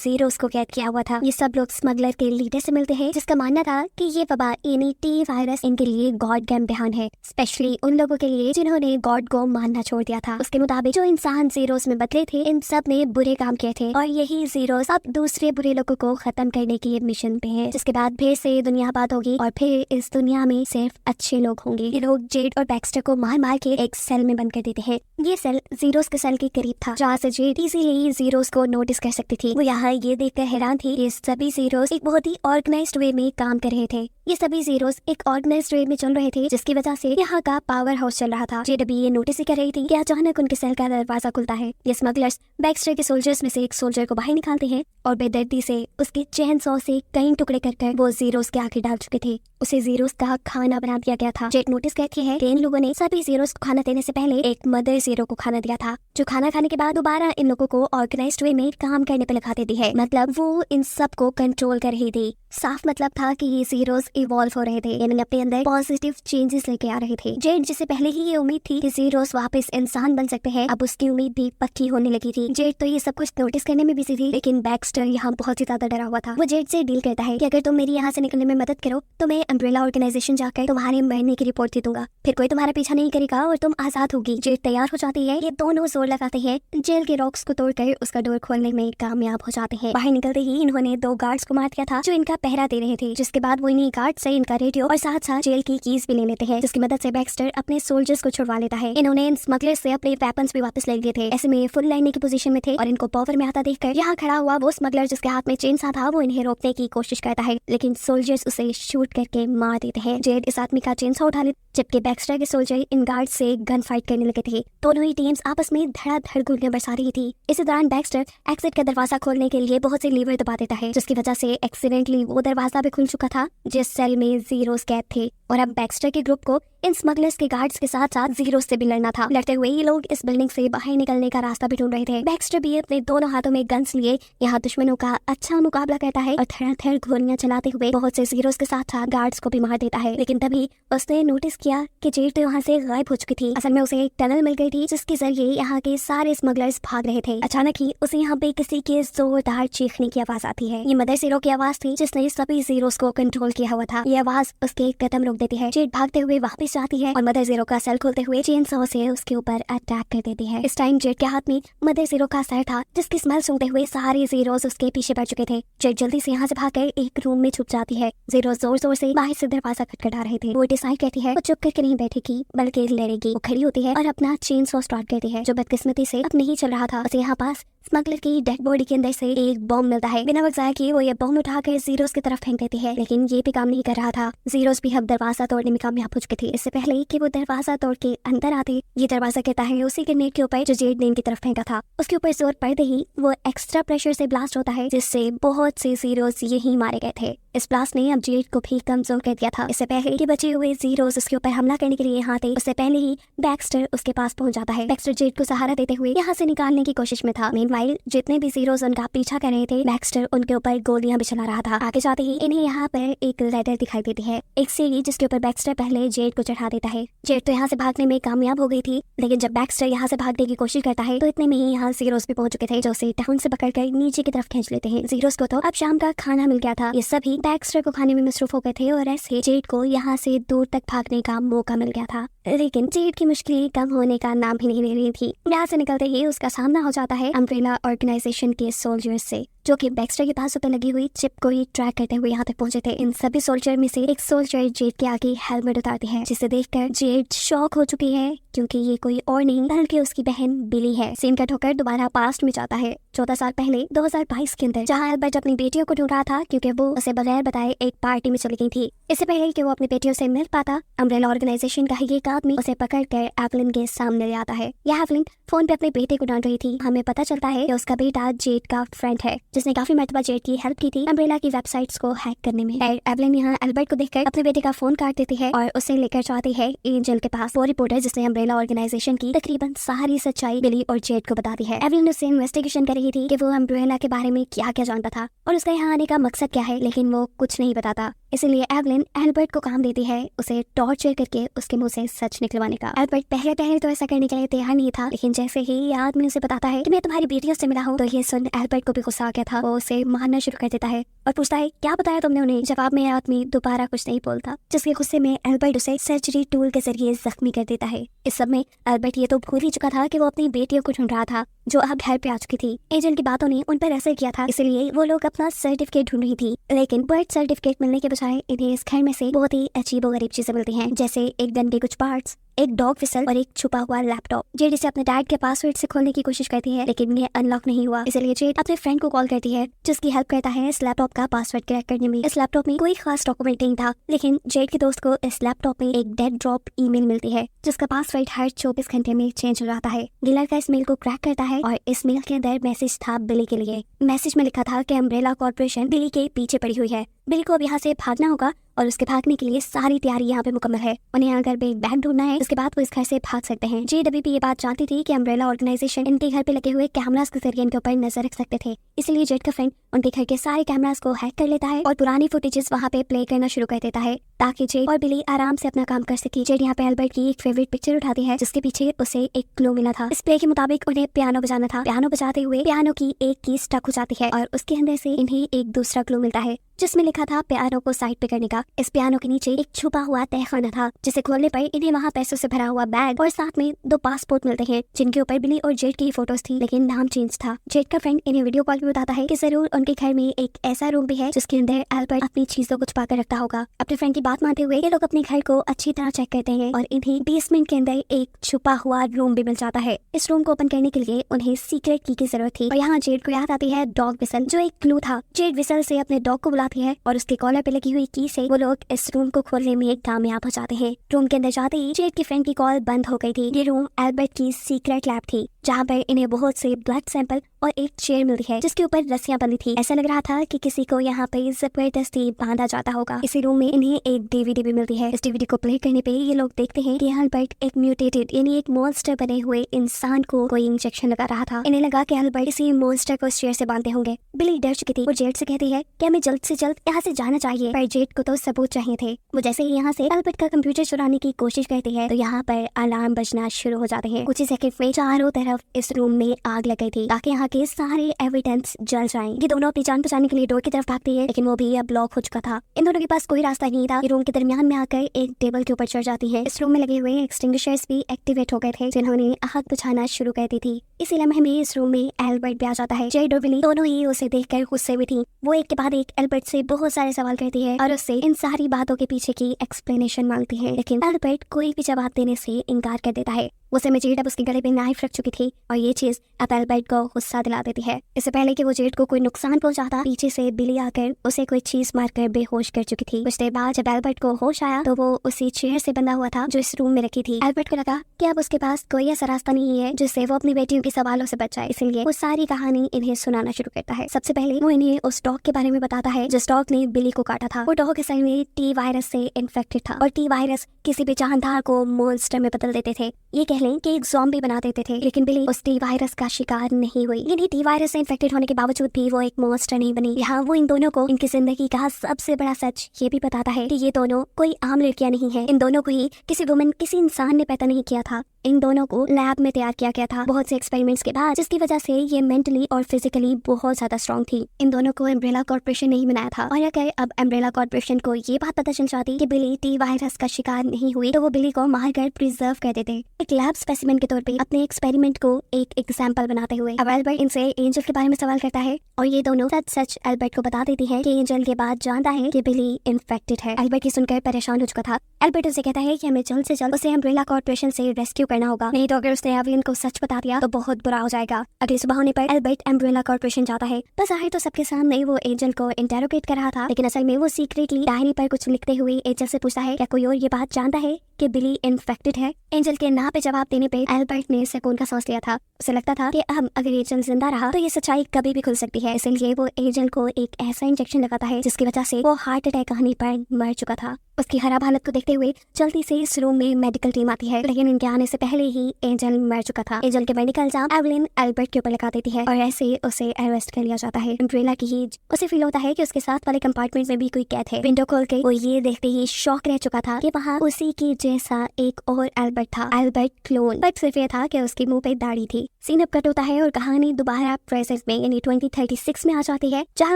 जीरोस को कैद किया हुआ था। ये सब लोग स्मगलर के लीडर से मिलते हैं, जिसका मानना था कि ये वबा यानी टी वायरस इनके लिए गॉड का इम्तिहान है, स्पेशली उन लोगों के लिए जिन्होंने गॉड को मानना छोड़ दिया था। उसके मुताबिक जो इंसान जीरोस में बदले थे इन सब ने बुरे काम किए थे और यही जीरोस अब दूसरे बुरे लोगों को खत्म करने की मिशन पे है, जिसके बाद फिर से दुनिया आबाद होगी और फिर इस दुनिया में सिर्फ अच्छे लोग होंगे। ये लोग जेड और बैक्स्टर को मार मार के एक सेल में बंद कर देते हैं। ये सेल जीरोस के सेल के करीब था, जहाँ से जेड इजीली जीरोस को नोटिस कर सकती थी। वो यहाँ ये देखकर हैरान थी कि सभी जीरोस एक बहुत ही ऑर्गेनाइज्ड वे में काम कर रहे थे। ये सभी जीरोस एक ऑर्गेनाइज्ड वे में चल रहे थे, जिसकी वजह से यहाँ का पावर हाउस चल रहा था। जेड अभी ये नोटिस ही कर रही थी कि अचानक उनके सेल का दरवाजा खुलता है। ये स्मगलर्स बैक्स्टर के सोल्जर्स में से एक सोल्जर को बाहर निकालते हैं और बेदर्दी से उसके चेन सॉ से कई टुकड़े कर वो जीरोस के आगे डाल चुके थे। उसे जीरोस का खाना बना दिया गया था। जेड नोटिस करती है कि इन लोगों ने सभी जीरोस को खाना देने से पहले एक मदर जीरो को खाना दिया था, जो खाना खाने के बाद दोबारा इन लोगों को ऑर्गेनाइज्ड वे में काम करने पे लगा देती है। मतलब वो इन सब को कंट्रोल कर रही थी। साफ मतलब था कि ये जीरोस इवॉल्व हो रहे थे, यानी अपने अंदर पॉजिटिव चेंजेस लेके आ रहे थे। जेड जिसे पहले ही ये उम्मीद थी कि जीरोस वापस इंसान बन सकते हैं, अब उसकी उम्मीद भी पक्की होने लगी थी। जेड तो ये सब कुछ नोटिस करने में बिजी थी, लेकिन बैक्स्टर यहाँ बहुत ही ज्यादा डरा हुआ था। वो जेड से डील करता है कि अगर तुम मेरी यहाँ से निकलने में मदद करो तो मैं अम्ब्रेला ऑर्गेनाइजेशन जाकर तुम्हारे मरने की रिपोर्ट दे दूंगा, फिर कोई तुम्हारा पीछा नहीं करेगा और तुम आजाद होगी। जेड तैयार हो जाती है। ये दोनों जोर लगाते हैं, जेल के रॉक्स को तोड़कर उसका डोर खोलने में कामयाब हो जाते हैं। बाहर निकलते ही इन्होंने 2 गार्ड्स को मार दिया था जो इनका पहरा दे रहे थे, जिसके बाद वो इन्हीं गार्ड से इनका रेडियो और साथ साथ जेल की कीज भी ले लेते हैं, जिसकी मदद से बैक्स्टर अपने सोल्जर्स को छुड़वा लेता है। इन्होंने इन स्मगलर्स से अपने वेपन्स भी वापस ले लिए थे। ऐसे में फुल लड़ने की पोजीशन में थे और इनको पावर में आता देखकर यहाँ खड़ा हुआ वो स्मगलर जिसके हाथ में चेनसा था, वो इन्हें रोकने की कोशिश करता है, लेकिन सोल्जर्स उसे शूट करके मार देते हैं। जेड इस आदमी का चेनसा उठा ले, जबकि बैक्स्टर के सोल्जर इन गार्ड से गन फाइट करने लगे थे। दोनों ही टीम्स आपस में धड़ाधड़ गोलियां बरसा रही थी। इसी दौरान बैक्स्टर एक्सिट का दरवाजा खोलने के लिए बहुत से लीवर दबा देता है, जिसकी वजह से एक्सीडेंटली वो दरवाजा भी खुल चुका था जिस सेल में जीरोस कैद थे और अब बैक्स्टर के ग्रुप को इन स्मगलर्स के गार्ड्स के साथ साथ जीरोस से भी लड़ना था। लड़ते हुए ये लोग इस बिल्डिंग से बाहर निकलने का रास्ता भी ढूंढ रहे थे। बैक्स्टर भी अपने दोनों हाथों में गन्स लिए यहाँ दुश्मनों का अच्छा मुकाबला करता है और धड़ाधड़ गोलियां चलाते हुए बहुत से जीरोस के साथ साथ गार्ड्स को भी मार देता है। लेकिन तभी उसने नोटिस किया कि जेड तो यहाँ से गायब हो चुकी थी। असल में उसे एक टनल मिल गई थी जिसके जरिए यहाँ के सारे स्मगलर्स भाग रहे थे। अचानक ही उसे यहाँ पे किसी के जोरदार चीखने की आवाज आती है। ये मदर जीरो की आवाज थी जिसने सभी जीरोस को कंट्रोल किया हुआ था। ये आवाज उसके कदम रोक देती है। जेड भागते हुए वापस जाती है और मदर जीरो का सेल खोलते हुए चेन सॉ से उसके ऊपर अटैक कर देती है। इस टाइम जेड के हाथ में मदर जीरो का सर था, जिसकी स्मेल सूंघते हुए सारे जीरोस उसके पीछे पड़ चुके थे। जेड जल्दी से यहाँ से भागकर एक रूम में छुप जाती है। जीरो जोर जोर से बाहर से दरवाजा खटखटा रहे थे। वो डिसाइड करती है वो चुप करके नहीं बैठेगी बल्कि लड़ेगी। वो खड़ी होती है और अपना चेन सॉ स्टार्ट करती है, जो बदकिस्मती से अब नहीं चल रहा था। उसे यहाँ पास स्मगलर की डेड बॉडी के अंदर से एक बॉम्ब मिलता है। बिना वक्त जाए कि वो ये बॉम्ब उठाकर जीरोस की तरफ फेंक देती है, लेकिन ये भी काम नहीं कर रहा था। जीरोस भी अब दरवाजा तोड़ने में कामयाब हो चुके थे। इससे पहले कि वो दरवाजा तोड़ के अंदर आते, ये दरवाजा कहता है उसी ग्रेनेड के ऊपर जो जेड ने इनकी तरफ फेंका था। उसके ऊपर जोर पड़ते ही वो एक्स्ट्रा प्रेशर से ब्लास्ट होता है, जिससे बहुत से जीरोस यही मारे गए थे। इस ब्लास्ट ने अब जेड को भी कमजोर कर दिया था। इससे पहले कि बचे हुए जीरोस उसके ऊपर हमला करने के लिए यहाँ थे, उससे पहले ही बैक्स्टर उसके पास पहुंच जाता है। बैक्स्टर जेड को सहारा देते हुए यहाँ से निकालने की कोशिश में था। मीनवाइल जितने भी जीरोस उनका पीछा कर रहे थे, बैक्स्टर उनके ऊपर गोलियां भी चला रहा था। आगे जाते ही इन्हें यहाँ पर एक लैडर दिखाई देती है, एक सीढ़ी जिसके ऊपर बैक्स्टर पहले जेड को चढ़ा देता है। जेड तो यहाँ से भागने में कामयाब हो गई थी, लेकिन जब बैक्स्टर यहाँ से भागने की कोशिश करता है तो इतने में ही यहाँ जीरोस भी पहुंच चुके थे, जो उसे टाउन से पकड़कर नीचे की तरफ खींच लेते हैं। जीरोस को तो अब शाम का खाना मिल गया था। ये सभी बैक्स्टर को खाने में मसरूफ हो गए थे और ऐसे जेड को यहाँ से दूर तक भागने का मौका मिल गया था। लेकिन जेड की मुश्किलें कम होने का नाम ही नहीं ले रही थी। यहाँ से निकलते ही उसका सामना हो जाता है अम्ब्रेला ऑर्गेनाइजेशन के सोल्जर्स से, जो कि बैक्स्टर के पास ऊपर लगी हुई चिप को ही ट्रैक करते हुए यहाँ तक पहुंचे थे। इन सभी सोल्जर में से एक सोल्जर जेड के आगे हेलमेट उतारती है, जिसे देखकर जेड शॉक हो चुकी है क्योंकि ये कोई और नहीं बल्कि उसकी बहन बिली है। सीन कट होकर दोबारा पास्ट में जाता है 14 साल पहले 2022 के अंदर, जहाँ एल्बर्ट अपनी बेटियों को ढूंढ रहा था क्योंकि वो उसे बगैर बताए एक पार्टी में चली गई थी। इससे पहले कि वो अपनी बेटियों से मिल पाता, अम्ब्रेला ऑर्गेनाइजेशन का ही एक आदमी उसे पकड़कर एवलिन के सामने ले आता है। यह एवलिन फोन पे अपने बेटे को डांट रही थी। हमें पता चलता है कि उसका बेटा जेड का फ्रेंड है, जिसने काफी मर्तबा जेड की हेल्प की थी अम्ब्रेला की वेबसाइट्स को हैक करने में। एवलिन यहाँ एल्बर्ट को देखकर अपने बेटे का फोन काट देती है और उसे लेकर जाती है एंजल के पास। वो रिपोर्टर जिसने अम्ब्रेला ऑर्गेनाइजेशन की तकरीबन सारी सच्चाई बिली और जेड को बताती है। एवलिन उससे इन्वेस्टिगेशन कर रही थी कि वो अम्ब्रेला के बारे में क्या क्या जानता था और उसका यहाँ आने का मकसद क्या है, लेकिन वो कुछ नहीं बताता। इसलिए एवलिन एल्बर्ट को काम देती है उसे टॉर्चर करके उसके मुंह से सच निकलवाने का। एल्बर्ट पहले तो ऐसा करने के लिए तैयार नहीं था, लेकिन जैसे ही ये आदमी उसे बताता है कि मैं तुम्हारी बेटियों से मिला हूँ, तो ये सुन एल्बर्ट को भी गुस्सा आ गया था। वो उसे मारना शुरू कर देता है और पूछता है क्या बताया तुमने उन्हें। जवाब में आदमी दोबारा कुछ नहीं बोलता, जिसके गुस्से में एल्बर्ट उसे सर्जरी टूल के जरिए जख्मी कर देता है। इस सब में एल्बर्ट ये तो भूल ही चुका था कि वो अपनी बेटियों को ढूंढ रहा था, जो अब घर पे आ चुकी थी। एजेंट की बातों ने उन पर असर किया था, इसलिए वो लोग अपना सर्टिफिकेट ढूंढ रही थी। लेकिन बर्थ सर्टिफिकेट मिलने के बजाय इन्हें इस घर में से बहुत ही अजीबोगरीब चीजें मिलती हैं, जैसे एक गन के कुछ पार्ट्स, एक डॉग विसल और एक छुपा हुआ लैपटॉप। जेड इसे अपने डैड के पासवर्ड से खोलने की कोशिश करती है, लेकिन ये अनलॉक नहीं हुआ। इसलिए जेड अपने फ्रेंड को कॉल करती है, जिसकी हेल्प करता है इस लैपटॉप का पासवर्ड क्रैक करने में। इस लैपटॉप में कोई खास डॉक्यूमेंट नहीं था, लेकिन जेड के दोस्त को इस लैपटॉप में एक डेड ड्रॉप ईमेल मिलती है, जिसका पासवर्ड हर 24 घंटे में चेंज हो जाता है। गिलर का इस मेल को क्रैक करता है और इस मेल के अंदर मैसेज था बिली के लिए। मैसेज में लिखा था कि अम्ब्रेला कॉर्पोरेशन बिली के पीछे पड़ी हुई है। बिली को अब यहाँ से भागना होगा और उसके भागने के लिए सारी तैयारी यहाँ पे मुकम्मल है। उन्हें अगर एक बैग ढूंढना है, उसके बाद वो इस घर से भाग सकते हैं। जेड अभी भी ये बात जानती थी कि अम्ब्रेला ऑर्गेनाइजेशन इनके घर पे लगे हुए कैमरास के जरिए इनके ऊपर नजर रख सकते थे। इसलिए जेड का फ्रेंड उनके घर के सारे कैमरास को हैक कर लेता है और पुरानी फुटेजेस वहाँ पे प्ले करना शुरू कर देता है, ताकि जेड और बिली आराम से अपना काम कर सके। जेड यहाँ पे एल्बर्ट की एक फेवरेट पिक्चर उठाती है, जिसके पीछे उसे एक क्लू मिला था। इस प्ले के मुताबिक उन्हें पियानो बजाना था। पियानो बजाते हुए पियानो की एक की स्टक हो जाती है और उसके अंदर से इन्हें एक दूसरा क्लू मिलता है, जिसमें लिखा था पियानो को साइड पे करने का। इस पियानो के नीचे एक छुपा हुआ तहखाना था, जिसे खोलने पर इन्हें वहाँ पैसों से भरा हुआ बैग और साथ में 2 पासपोर्ट मिलते हैं, जिनके ऊपर बिली और जेड की फोटोज थी, लेकिन नाम चेंज था। जेड का फ्रेंड इन्हें वीडियो कॉल में बताता है कि जरूर उनके घर में एक ऐसा रूम भी है जिसके अंदर एल्बर्ट अपनी चीजों को छुपा कर रखता होगा। अपने फ्रेंड की बात मानते हुए ये लोग अपने घर को अच्छी तरह चेक करते हैं और इन्हें बेसमेंट के अंदर एक छुपा हुआ रूम भी मिल जाता है। इस रूम को ओपन करने के लिए उन्हें सीक्रेट की जरूरत थी और यहाँ जेड को याद आती है डॉग विसल, जो एक क्लू था। जेड विसल से अपने डॉग को बुलाती है और उसके कॉलर पे लगी हुई की से वो लोग इस रूम को खोलने में कामयाब हो जाते हैं। रूम के अंदर जाते ही जेड की फ्रेंड की कॉल बंद हो गई थी। ये रूम एल्बर्ट की सीक्रेट लैब थी, जहाँ पर इन्हें बहुत से ब्लड सैंपल और एक चेयर मिली है, जिसके ऊपर रस्सियां बंधी थी। ऐसा लग रहा था कि किसी को यहाँ पे जबरदस्ती बांधा जाता होगा। इसी रूम में इन्हें एक डीवीडी भी मिलती है। इस डीवीडी को प्ले करने पे ये लोग देखते हैं कि एल्बर्ट एक म्यूटेटेड यानी एक मॉन्स्टर बने हुए इंसान को कोई इंजेक्शन लगा रहा था। इन्हें लगा कि एल्बर्ट इसी मॉन्स्टर को चेयर से बांधते होंगे। बिली डर चुकी थी। वो जेड से कहती है कि हमें जल्द से जल्द यहाँ से जाना चाहिए, पर जेड को तो सबूत चाहिए थे। वो जैसे ही यहाँ से एल्बर्ट का कंप्यूटर चुराने की कोशिश करती है, तो यहाँ पर अलार्म बजना शुरू हो जाते हैं। कुछ ही सेकंड में चारों तरफ इस रूम में आग लग गई थी, ताकि यहाँ के सारे एविडेंस जल जाएं। ये दोनों अपनी जान बचाने के लिए डोर की तरफ भागती है, लेकिन वो भी अब ब्लॉक हो चुका था। इन दोनों के पास कोई रास्ता नहीं था। ये रूम के दरमियान में आकर एक टेबल के ऊपर चढ़ जाती है। इस रूम में लगे हुए एक्सटिंग्विशर्स भी एक्टिवेट हो गए थे, जिन्होंने आग बुझाना शुरू कर दी थी। इसी लम्हे में इस रूम में एल्बर्ट भी आ जाता है। जेड और बिली दोनों ही उसे देखकर गुस्से में थी। वो एक के बाद एक एल्बर्ट से बहुत सारे सवाल करती है और उससे इन सारी बातों के पीछे की एक्सप्लेनेशन मांगती है, लेकिन एल्बर्ट कोई भी जवाब देने से इनकार कर देता है। उसे में जेड अब उसके गले पे नाइफ रख चुकी थी और ये चीज अब एल्बर्ट को गुस्सा दिला देती है। इससे पहले कि वो जेड को कोई नुकसान पहुंचाता, पीछे से बिली आकर उसे कोई चीज मारकर बेहोश कर चुकी थी। कुछ देर बाद जब एल्बर्ट को होश आया, तो वो उसी चेयर से बंधा हुआ था जो इस रूम में रखी थी। एल्बर्ट को लगा कि अब उसके पास कोई ऐसा रास्ता नहीं है जिससे वो अपनी बेटियों के सवालों से बच जाए, इसलिए वो सारी कहानी इन्हें सुनाना शुरू करता है। सबसे पहले वो इन्हें उस डॉग के बारे में बताता है जिस डॉग ने बिली को काटा था। वो डॉग असल में टी वायरस से इन्फेक्टेड था और टी वायरस किसी भी जानदार को मॉन्स्टर में बदल देते थे। ये कह लें कि एक ज़ॉम्बी बना देते थे, लेकिन बिली उस टी वायरस का शिकार नहीं हुई। यानी टी वायरस से इन्फेक्टेड होने के बावजूद भी वो एक मॉन्स्टर नहीं बनी। यहाँ वो इन दोनों को इनकी जिंदगी का सबसे बड़ा सच ये भी बताता है कि ये दोनों कोई आम लड़कियां नहीं है। इन दोनों को ही किसी वुमन, किसी इंसान ने पैदा नहीं किया था। इन दोनों को लैब में तैयार किया गया था बहुत से एक्सपेरिमेंट्स के बाद, जिसकी वजह से ये मेंटली और फिजिकली बहुत ज्यादा स्ट्रॉन्ग थी। इन दोनों को अम्ब्रेला कॉर्पोरेशन ने ही बनाया था। और अगर अब अम्ब्रेला कॉर्पोरेशन को ये बात पता चल जाती कि बिली टी वायरस का शिकार नहीं हुई, तो वो बिली को मारकर प्रिजर्व कर देते एक लैब स्पेसिमेन के तौर पे अपने एक्सपेरिमेंट को एक एग्जाम्पल बनाते हुए। अब एल्बर्ट इनसे एंजल के बारे में सवाल करता है और ये दोनों सच एल्बर्ट को बता देती है कि एंजल के बाद जानता है कि बिली इन्फेक्टेड है। एल्बर्ट की सुनकर परेशान हो चुका था। एल्बर्ट उसे कहता है कि हमें जल्द से जल्द उसे अम्ब्रेला कॉर्पोरेशन से रेस्क्यू करना होगा, नहीं तो अगर उसने एवलिन को सच बता दिया तो बहुत बुरा हो जाएगा। अगली सुबह होने पर एल्बर्ट अम्ब्रेला कॉर्पोरेशन जाता है। तो जाहिर तो सबके सामने वो एंजल को इंटेरोगेट कर रहा था, लेकिन असल में वो सीक्रेटली डायरी पर कुछ लिखते हुए एंजल से पूछता है क्या कोई और ये बात जानता है कि बिली इन्फेक्टेड है। एंजल के ना पे जवाब देने पे एल्बर्ट ने सुकून का सांस लिया था। उसे लगता था कि अब अगर एंजल जिंदा रहा तो ये सच्चाई कभी भी खुल सकती है। इसलिए वो एंजल को एक ऐसा इंजेक्शन लगाता है जिसकी वजह से वो हार्ट अटैक आने पर मर चुका था। उसकी खराब हालत को देखते हुए जल्दी से इस रूम में मेडिकल टीम आती है, लेकिन उनके आने से पहले ही एंजल मर चुका था। एंजल के मेडिकल इल्जाम एवलिन एल्बर्ट के ऊपर लगा देती है और ऐसे उसे अरेस्ट कर लिया जाता है। अम्ब्रेला की ही उसे फील होता है कि उसके साथ वाले कंपार्टमेंट में भी कोई कैद है। विंडो खोल के वो ये देखते ही शॉक रह चुका था कि वहाँ उसी की जैसा एक और एल्बर्ट था, एल्बर्ट क्लोन। बट सिर्फ ये था कि उसके मुंह पे दाढ़ी थी। सीन अब कट होता है और कहानी दोबारा प्रेजेंट में यानी 2036 में आ जाती है, जहाँ